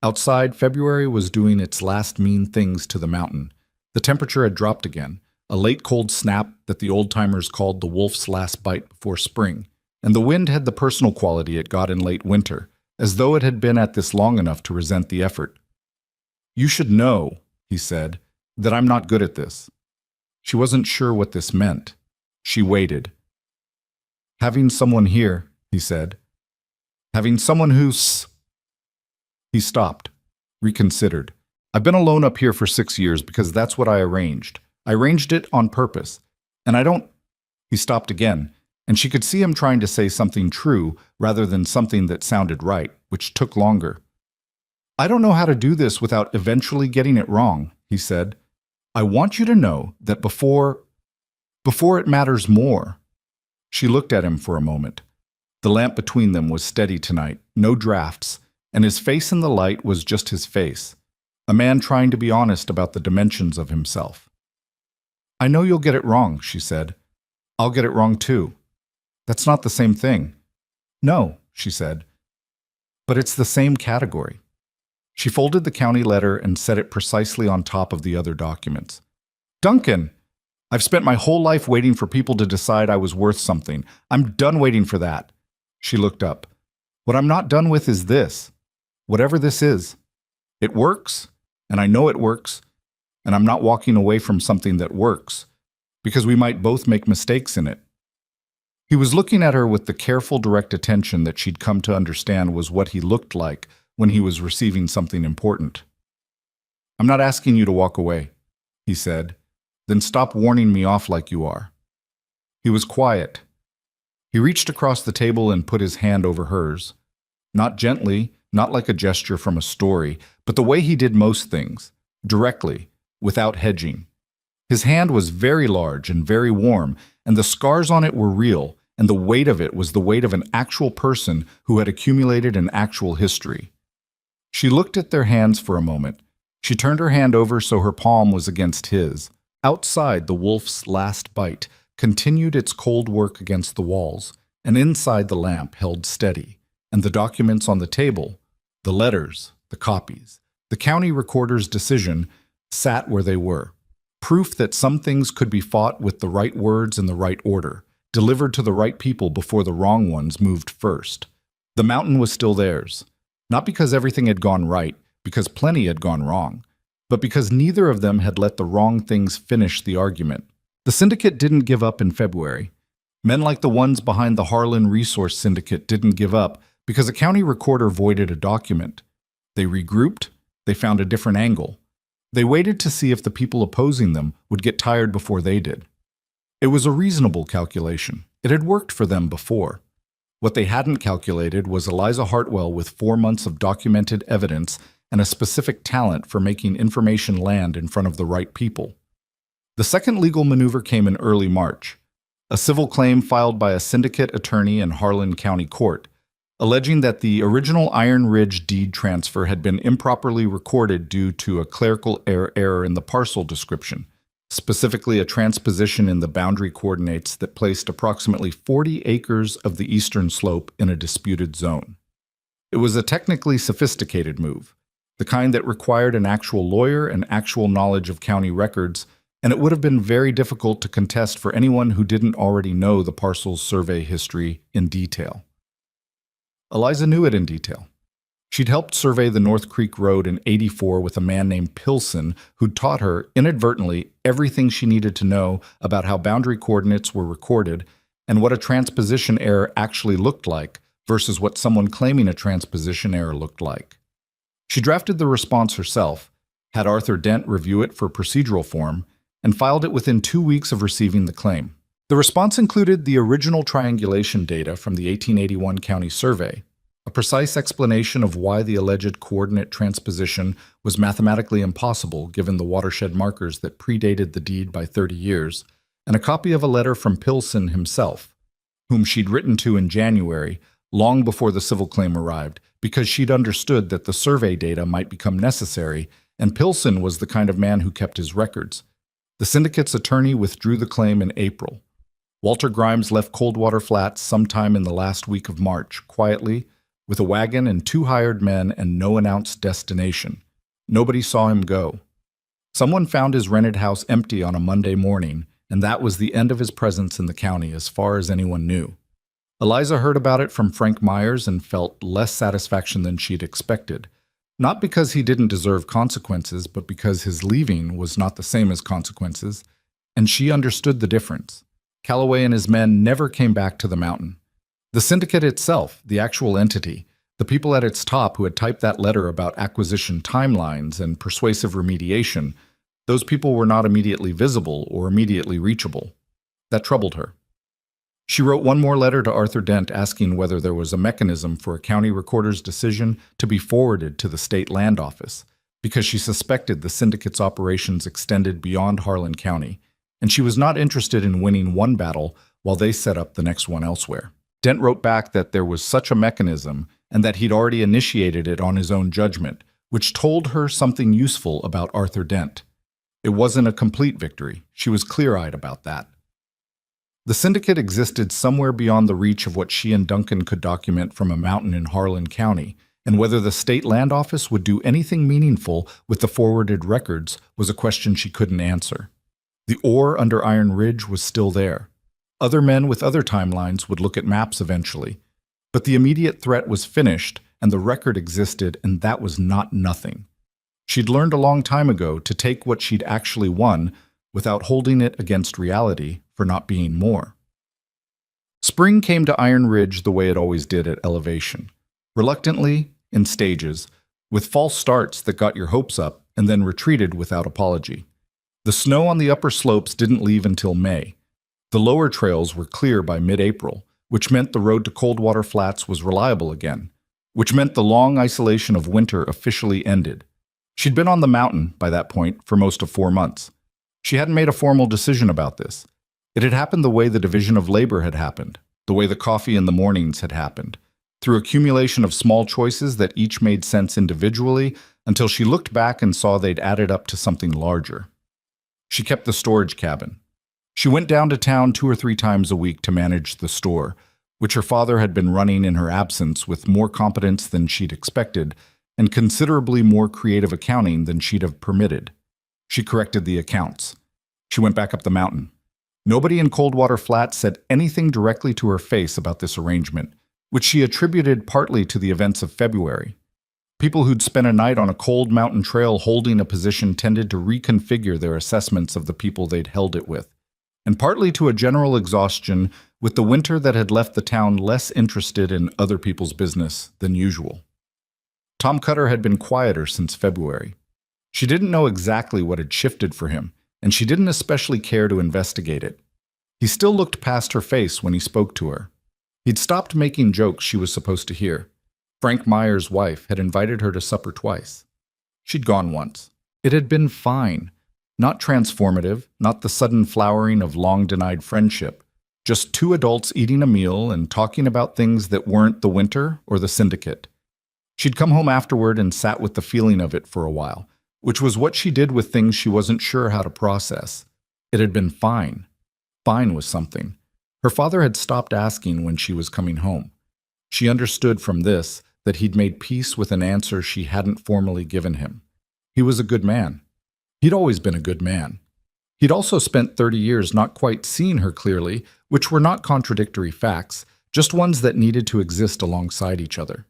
Speaker 1: Outside, February was doing its last mean things to the mountain. The temperature had dropped again, a late cold snap that the old-timers called the wolf's last bite before spring, and the wind had the personal quality it got in late winter, as though it had been at this long enough to resent the effort. "You should know," he said, "that I'm not good at this." She wasn't sure what this meant. She waited. "Having someone here," he said. "Having someone who's—" He stopped, reconsidered. "I've been alone up here for 6 years because that's what I arranged. I arranged it on purpose. And I don't—" He stopped again, and she could see him trying to say something true rather than something that sounded right, which took longer. "I don't know how to do this without eventually getting it wrong," he said. "I want you to know that before it matters more." She looked at him for a moment. The lamp between them was steady tonight, no drafts, and his face in the light was just his face, a man trying to be honest about the dimensions of himself. "I know you'll get it wrong," she said. "I'll get it wrong too." "That's not the same thing." "No," she said. "But it's the same category." She folded the county letter and set it precisely on top of the other documents. "Duncan! I've spent my whole life waiting for people to decide I was worth something. I'm done waiting for that." She looked up. "What I'm not done with is this. Whatever this is. It works, and I know it works, and I'm not walking away from something that works, because we might both make mistakes in it." He was looking at her with the careful, direct attention that she'd come to understand was what he looked like when he was receiving something important. "I'm not asking you to walk away," he said. "Then stop warning me off like you are." He was quiet. He reached across the table and put his hand over hers. Not gently, not like a gesture from a story, but the way he did most things, directly, without hedging. His hand was very large and very warm, and the scars on it were real, and the weight of it was the weight of an actual person who had accumulated an actual history. She looked at their hands for a moment. She turned her hand over so her palm was against his. Outside, the wolf's last bite continued its cold work against the walls, and inside the lamp held steady, and the documents on the table, the letters, the copies, the county recorder's decision, sat where they were. Proof that some things could be fought with the right words in the right order, delivered to the right people before the wrong ones moved first. The mountain was still theirs, not because everything had gone right, because plenty had gone wrong, but because neither of them had let the wrong things finish the argument. The syndicate didn't give up in February. Men like the ones behind the Harlan Resource Syndicate didn't give up because a county recorder voided a document. They regrouped, they found a different angle. They waited to see if the people opposing them would get tired before they did. It was a reasonable calculation. It had worked for them before. What they hadn't calculated was Eliza Hartwell with 4 months of documented evidence and a specific talent for making information land in front of the right people. The second legal maneuver came in early March, a civil claim filed by a syndicate attorney in Harlan County Court, alleging that the original Iron Ridge deed transfer had been improperly recorded due to a clerical error in the parcel description, specifically a transposition in the boundary coordinates that placed approximately 40 acres of the eastern slope in a disputed zone. It was a technically sophisticated move, the kind that required an actual lawyer and actual knowledge of county records, and it would have been very difficult to contest for anyone who didn't already know the parcel's survey history in detail. Eliza knew it in detail. She'd helped survey the North Creek Road in '84 with a man named Pilson who'd taught her, inadvertently, everything she needed to know about how boundary coordinates were recorded and what a transposition error actually looked like versus what someone claiming a transposition error looked like. She drafted the response herself, had Arthur Dent review it for procedural form, and filed it within 2 weeks of receiving the claim. The response included the original triangulation data from the 1881 county survey, a precise explanation of why the alleged coordinate transposition was mathematically impossible given the watershed markers that predated the deed by 30 years, and a copy of a letter from Pilson himself, whom she'd written to in January, long before the civil claim arrived, because she'd understood that the survey data might become necessary, and Pilson was the kind of man who kept his records. The syndicate's attorney withdrew the claim in April. Walter Grimes left Coldwater Flats sometime in the last week of March, quietly, with a wagon and 2 hired men and no announced destination. Nobody saw him go. Someone found his rented house empty on a Monday morning, and that was the end of his presence in the county as far as anyone knew. Eliza heard about it from Frank Myers and felt less satisfaction than she'd expected. Not because he didn't deserve consequences, but because his leaving was not the same as consequences, and she understood the difference. Calloway and his men never came back to the mountain. The syndicate itself, the actual entity, the people at its top who had typed that letter about acquisition timelines and persuasive remediation, those people were not immediately visible or immediately reachable. That troubled her. She wrote one more letter to Arthur Dent asking whether there was a mechanism for a county recorder's decision to be forwarded to the state land office, because she suspected the syndicate's operations extended beyond Harlan County, and she was not interested in winning one battle while they set up the next one elsewhere. Dent wrote back that there was such a mechanism and that he'd already initiated it on his own judgment, which told her something useful about Arthur Dent. It wasn't a complete victory. She was clear-eyed about that. The syndicate existed somewhere beyond the reach of what she and Duncan could document from a mountain in Harlan County, and whether the state land office would do anything meaningful with the forwarded records was a question she couldn't answer. The ore under Iron Ridge was still there. Other men with other timelines would look at maps eventually. But the immediate threat was finished, and the record existed, and that was not nothing. She'd learned a long time ago to take what she'd actually won without holding it against reality for not being more. Spring came to Iron Ridge the way it always did at elevation. Reluctantly, in stages, with false starts that got your hopes up and then retreated without apology. The snow on the upper slopes didn't leave until May. The lower trails were clear by mid-April, which meant the road to Coldwater Flats was reliable again, which meant the long isolation of winter officially ended. She'd been on the mountain, by that point, for most of 4 months. She hadn't made a formal decision about this. It had happened the way the division of labor had happened, the way the coffee in the mornings had happened, through accumulation of small choices that each made sense individually until she looked back and saw they'd added up to something larger. She kept the storage cabin. She went down to town 2 or 3 times a week to manage the store, which her father had been running in her absence with more competence than she'd expected and considerably more creative accounting than she'd have permitted. She corrected the accounts. She went back up the mountain. Nobody in Coldwater Flats said anything directly to her face about this arrangement, which she attributed partly to the events of February. People who'd spent a night on a cold mountain trail holding a position tended to reconfigure their assessments of the people they'd held it with, and partly to a general exhaustion with the winter that had left the town less interested in other people's business than usual. Tom Cutter had been quieter since February. She didn't know exactly what had shifted for him, and she didn't especially care to investigate it. He still looked past her face when he spoke to her. He'd stopped making jokes she was supposed to hear. Frank Myers' wife had invited her to supper twice. She'd gone once. It had been fine. Not transformative, not the sudden flowering of long-denied friendship. Just 2 adults eating a meal and talking about things that weren't the winter or the syndicate. She'd come home afterward and sat with the feeling of it for a while, which was what she did with things she wasn't sure how to process. It had been fine. Fine was something. Her father had stopped asking when she was coming home. She understood from this that he'd made peace with an answer she hadn't formally given him. He was a good man. He'd always been a good man. He'd also spent 30 years not quite seeing her clearly, which were not contradictory facts, just ones that needed to exist alongside each other.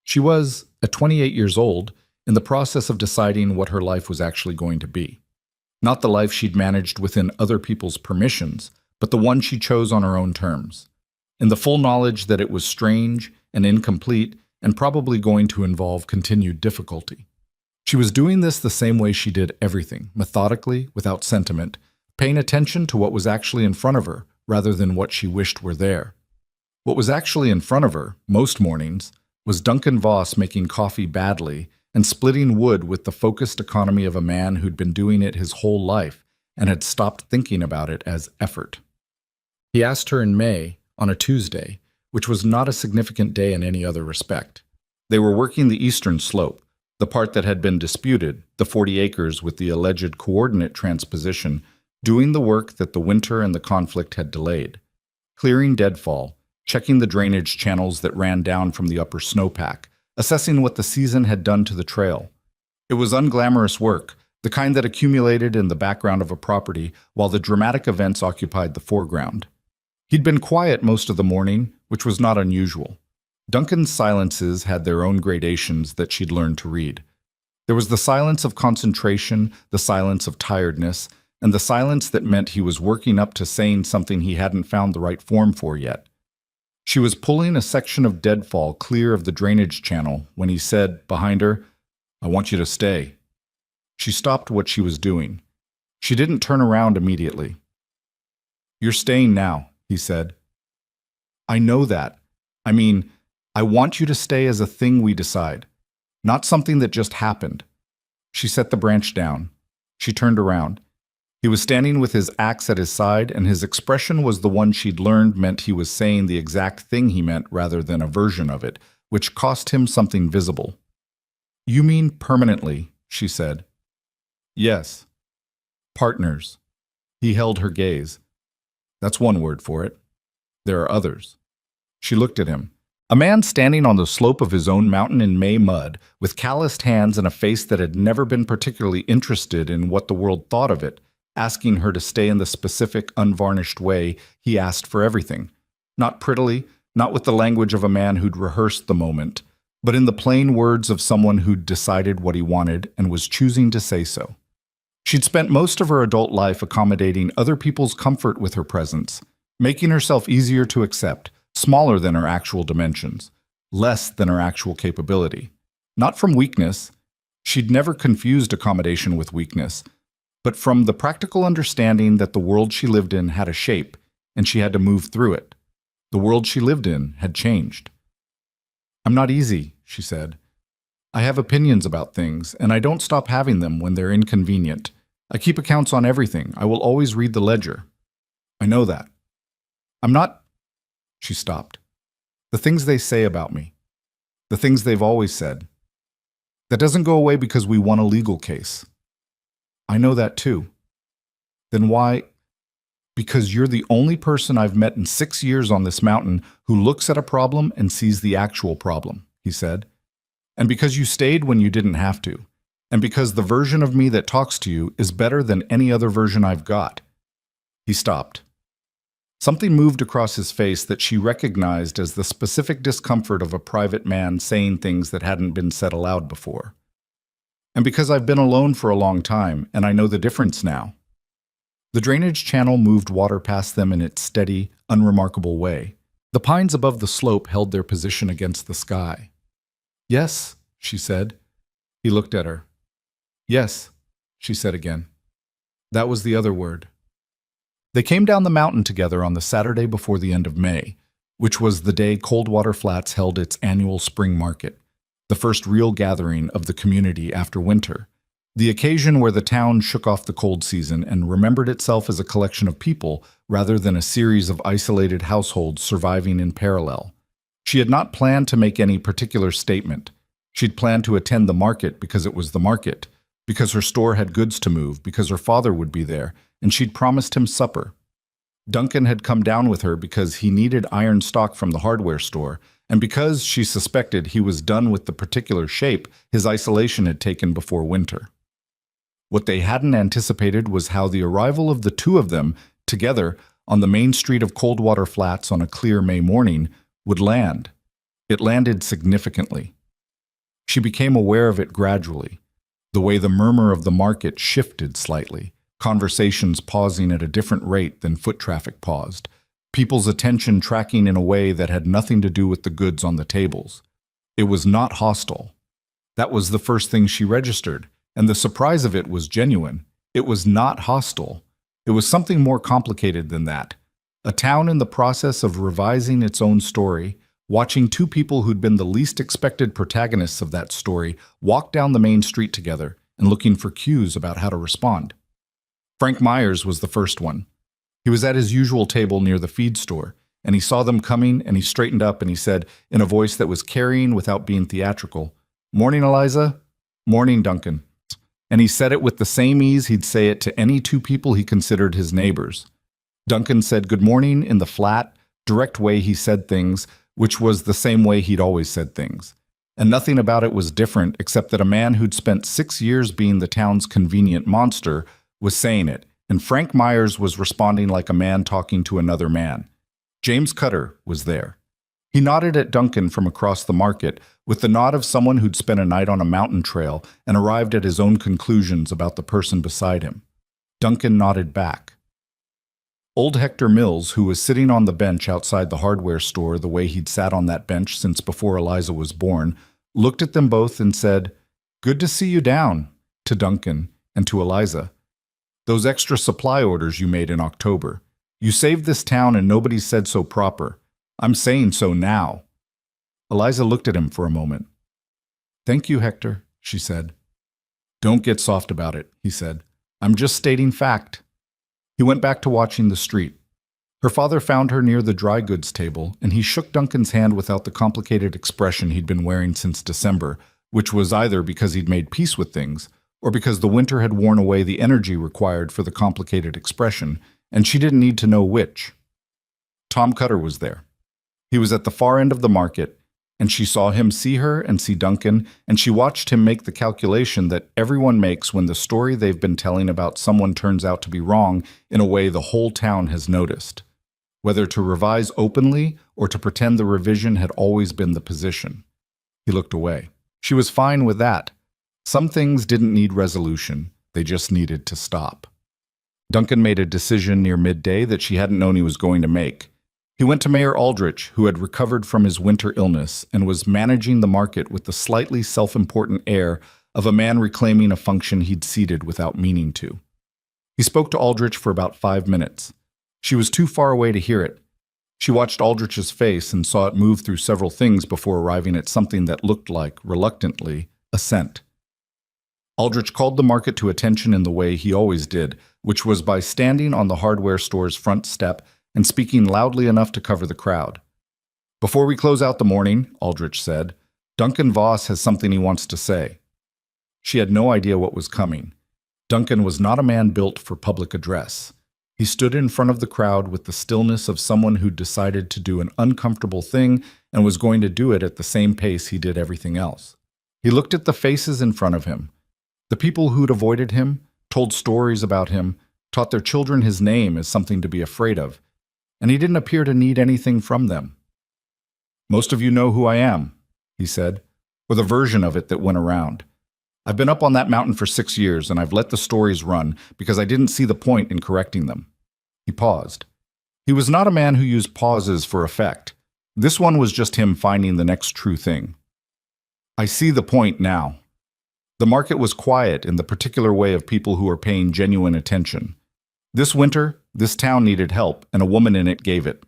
Speaker 1: She was, at 28 years old, in the process of deciding what her life was actually going to be. Not the life she'd managed within other people's permissions, but the one she chose on her own terms, in the full knowledge that it was strange and incomplete and probably going to involve continued difficulty. She was doing this the same way she did everything, methodically, without sentiment, paying attention to what was actually in front of her rather than what she wished were there. What was actually in front of her, most mornings, was Duncan Voss making coffee badly and splitting wood with the focused economy of a man who'd been doing it his whole life and had stopped thinking about it as effort. He asked her in May, on a Tuesday, which was not a significant day in any other respect. They were working the eastern slope, the part that had been disputed, the 40 acres with the alleged coordinate transposition, doing the work that the winter and the conflict had delayed. Clearing deadfall, checking the drainage channels that ran down from the upper snowpack, assessing what the season had done to the trail. It was unglamorous work, the kind that accumulated in the background of a property while the dramatic events occupied the foreground. He'd been quiet most of the morning, which was not unusual. Duncan's silences had their own gradations that she'd learned to read. There was the silence of concentration, the silence of tiredness, and the silence that meant he was working up to saying something he hadn't found the right form for yet. She was pulling a section of deadfall clear of the drainage channel when he said, behind her, "I want you to stay." She stopped what she was doing. She didn't turn around immediately. "You're staying now," he said. "I know that. I mean, I want you to stay as a thing we decide, not something that just happened." She set the branch down. She turned around. He was standing with his axe at his side, and his expression was the one she'd learned meant he was saying the exact thing he meant rather than a version of it, which cost him something visible. "You mean permanently," she said. "Yes. Partners." He held her gaze. "That's one word for it. There are others." She looked at him. A man standing on the slope of his own mountain in May mud, with calloused hands and a face that had never been particularly interested in what the world thought of it, asking her to stay in the specific, unvarnished way he asked for everything. Not prettily, not with the language of a man who'd rehearsed the moment, but in the plain words of someone who'd decided what he wanted and was choosing to say so. She'd spent most of her adult life accommodating other people's comfort with her presence, making herself easier to accept, smaller than her actual dimensions, less than her actual capability. Not from weakness. She'd never confused accommodation with weakness, but from the practical understanding that the world she lived in had a shape, and she had to move through it. The world she lived in had changed. "I'm not easy," she said. "I have opinions about things, and I don't stop having them when they're inconvenient. I keep accounts on everything. I will always read the ledger." "I know that." "I'm not—" She stopped. "The things they say about me. The things they've always said. That doesn't go away because we won a legal case." "I know that too." "Then why—" "Because you're the only person I've met in 6 years on this mountain who looks at a problem and sees the actual problem," he said. "And because you stayed when you didn't have to. And because the version of me that talks to you is better than any other version I've got." He stopped. Something moved across his face that she recognized as the specific discomfort of a private man saying things that hadn't been said aloud before. "And because I've been alone for a long time, and I know the difference now." The drainage channel moved water past them in its steady, unremarkable way. The pines above the slope held their position against the sky. "Yes," she said. He looked at her. "Yes," she said again. That was the other word. They came down the mountain together on the Saturday before the end of May, which was the day Coldwater Flats held its annual spring market, the first real gathering of the community after winter, the occasion where the town shook off the cold season and remembered itself as a collection of people rather than a series of isolated households surviving in parallel. She had not planned to make any particular statement. She'd planned to attend the market because it was the market, because her store had goods to move, because her father would be there, and she'd promised him supper. Duncan had come down with her because he needed iron stock from the hardware store, and because she suspected he was done with the particular shape his isolation had taken before winter. What they hadn't anticipated was how the arrival of the two of them, together, on the main street of Coldwater Flats on a clear May morning, would land. It landed significantly. She became aware of it gradually, the way the murmur of the market shifted slightly, conversations pausing at a different rate than foot traffic paused, people's attention tracking in a way that had nothing to do with the goods on the tables. It was not hostile. That was the first thing she registered, and the surprise of it was genuine. It was not hostile. It was something more complicated than that. A town in the process of revising its own story, watching two people who'd been the least expected protagonists of that story walk down the main street together and looking for cues about how to respond. Frank Myers was the first one. He was at his usual table near the feed store, and he saw them coming, and he straightened up and he said, in a voice that was carrying without being theatrical, "Morning, Eliza." "Morning, Duncan." And he said it with the same ease he'd say it to any two people he considered his neighbors. Duncan said good morning in the flat, direct way he said things, which was the same way he'd always said things. and nothing about it was different except that a man who'd spent 6 years being the town's convenient monster was saying it, and Frank Myers was responding like a man talking to another man. James Cutter was there. He nodded at Duncan from across the market with the nod of someone who'd spent a night on a mountain trail and arrived at his own conclusions about the person beside him. Duncan nodded back. Old Hector Mills, who was sitting on the bench outside the hardware store the way he'd sat on that bench since before Eliza was born, looked at them both and said, "Good to see you down," to Duncan and to Eliza. "Those extra supply orders you made in October. You saved this town and nobody said so proper. I'm saying so now." Eliza looked at him for a moment. "Thank you, Hector," she said. "Don't get soft about it," he said. "I'm just stating fact." He went back to watching the street. Her father found her near the dry goods table, and he shook Duncan's hand without the complicated expression he'd been wearing since December, which was either because he'd made peace with things, or because the winter had worn away the energy required for the complicated expression, and she didn't need to know which. Tom Cutter was there. He was at the far end of the market, and she saw him see her and see Duncan, and she watched him make the calculation that everyone makes when the story they've been telling about someone turns out to be wrong in a way the whole town has noticed, whether to revise openly or to pretend the revision had always been the position. He looked away. She was fine with that. Some things didn't need resolution, they just needed to stop. Duncan made a decision near midday that she hadn't known he was going to make. He went to Mayor Aldrich, who had recovered from his winter illness and was managing the market with the slightly self-important air of a man reclaiming a function he'd ceded without meaning to. He spoke to Aldrich for about 5 minutes. She was too far away to hear it. She watched Aldrich's face and saw it move through several things before arriving at something that looked like, reluctantly, assent. Aldrich called the market to attention in the way he always did, which was by standing on the hardware store's front step and speaking loudly enough to cover the crowd. "Before we close out the morning," Aldrich said, "Duncan Voss has something he wants to say." She had no idea what was coming. Duncan was not a man built for public address. He stood in front of the crowd with the stillness of someone who'd decided to do an uncomfortable thing and was going to do it at the same pace he did everything else. He looked at the faces in front of him. The people who'd avoided him, told stories about him, taught their children his name as something to be afraid of, and he didn't appear to need anything from them. "Most of you know who I am," he said, or the version of it that went around. "I've been up on that mountain for 6 years, and I've let the stories run because I didn't see the point in correcting them." He paused. He was not a man who used pauses for effect. This one was just him finding the next true thing. "I see the point now." The market was quiet in the particular way of people who are paying genuine attention. This winter, this town needed help, and a woman in it gave it.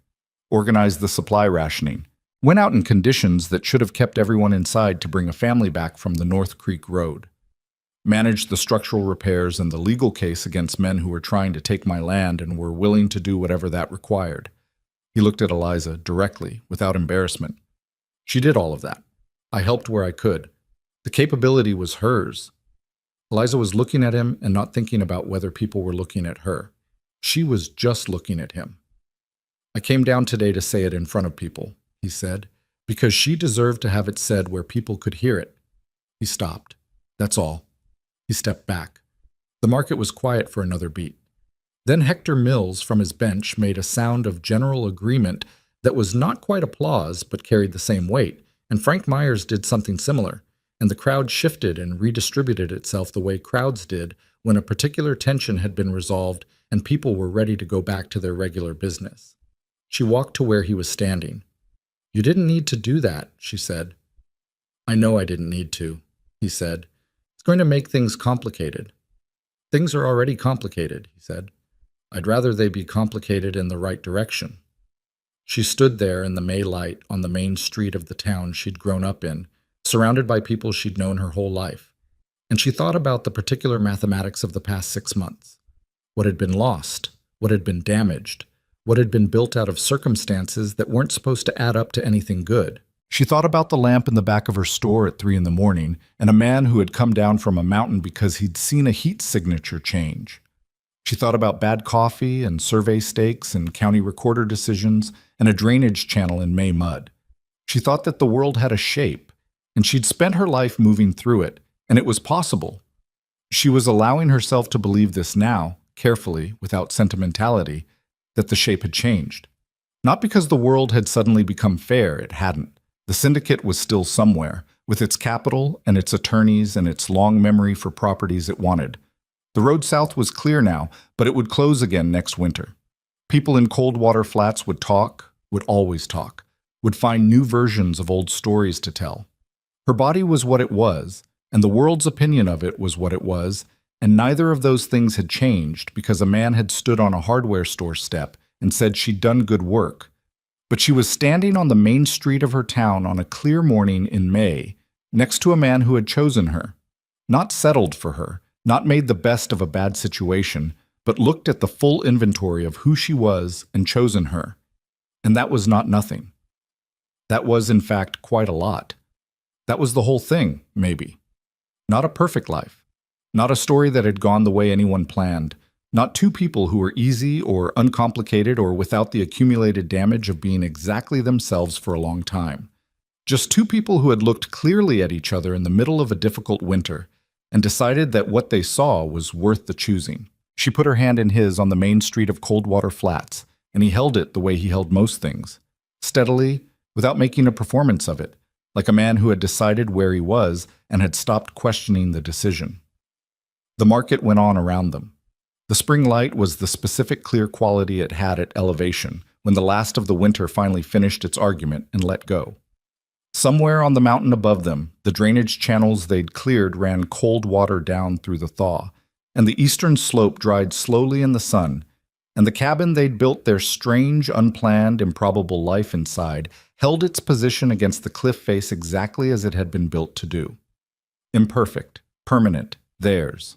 Speaker 1: Organized the supply rationing. Went out in conditions that should have kept everyone inside to bring a family back from the North Creek Road. Managed the structural repairs and the legal case against men who were trying to take my land and were willing to do whatever that required. He looked at Eliza directly, without embarrassment. She did all of that. I helped where I could. The capability was hers. Eliza was looking at him and not thinking about whether people were looking at her. She was just looking at him. "I came down today to say it in front of people," he said, "because she deserved to have it said where people could hear it." He stopped. That's all. He stepped back. The market was quiet for another beat. Then Hector Mills from his bench made a sound of general agreement that was not quite applause but carried the same weight, and Frank Myers did something similar, and the crowd shifted and redistributed itself the way crowds did when a particular tension had been resolved and people were ready to go back to their regular business. She walked to where he was standing. "You didn't need to do that," she said. "I know I didn't need to," he said. "It's going to make things complicated." "Things are already complicated," he said. "I'd rather they be complicated in the right direction." She stood there in the May light on the main street of the town she'd grown up in, surrounded by people she'd known her whole life, and she thought about the particular mathematics of the past 6 months. What had been lost, what had been damaged, what had been built out of circumstances that weren't supposed to add up to anything good. She thought about the lamp in the back of her store at 3 a.m, and a man who had come down from a mountain because he'd seen a heat signature change. She thought about bad coffee and survey stakes and county recorder decisions and a drainage channel in May mud. She thought that the world had a shape, and she'd spent her life moving through it, and it was possible. She was allowing herself to believe this now, carefully, without sentimentality, that the shape had changed. Not because the world had suddenly become fair, it hadn't. The syndicate was still somewhere, with its capital and its attorneys and its long memory for properties it wanted. The road south was clear now, but it would close again next winter. People in Coldwater Flats would talk, would always talk, would find new versions of old stories to tell. Her body was what it was, and the world's opinion of it was what it was, and neither of those things had changed because a man had stood on a hardware store step and said she'd done good work. But she was standing on the main street of her town on a clear morning in May, next to a man who had chosen her, not settled for her, not made the best of a bad situation, but looked at the full inventory of who she was and chosen her. And that was not nothing. That was, in fact, quite a lot. That was the whole thing, maybe. Not a perfect life. Not a story that had gone the way anyone planned. Not two people who were easy or uncomplicated or without the accumulated damage of being exactly themselves for a long time. Just two people who had looked clearly at each other in the middle of a difficult winter and decided that what they saw was worth the choosing. She put her hand in his on the main street of Coldwater Flats, and he held it the way he held most things, steadily, without making a performance of it, like a man who had decided where he was and had stopped questioning the decision. The market went on around them. The spring light was the specific clear quality it had at elevation when the last of the winter finally finished its argument and let go. Somewhere on the mountain above them, the drainage channels they'd cleared ran cold water down through the thaw, and the eastern slope dried slowly in the sun, and the cabin they'd built their strange, unplanned, improbable life inside held its position against the cliff face exactly as it had been built to do. Imperfect, permanent, theirs.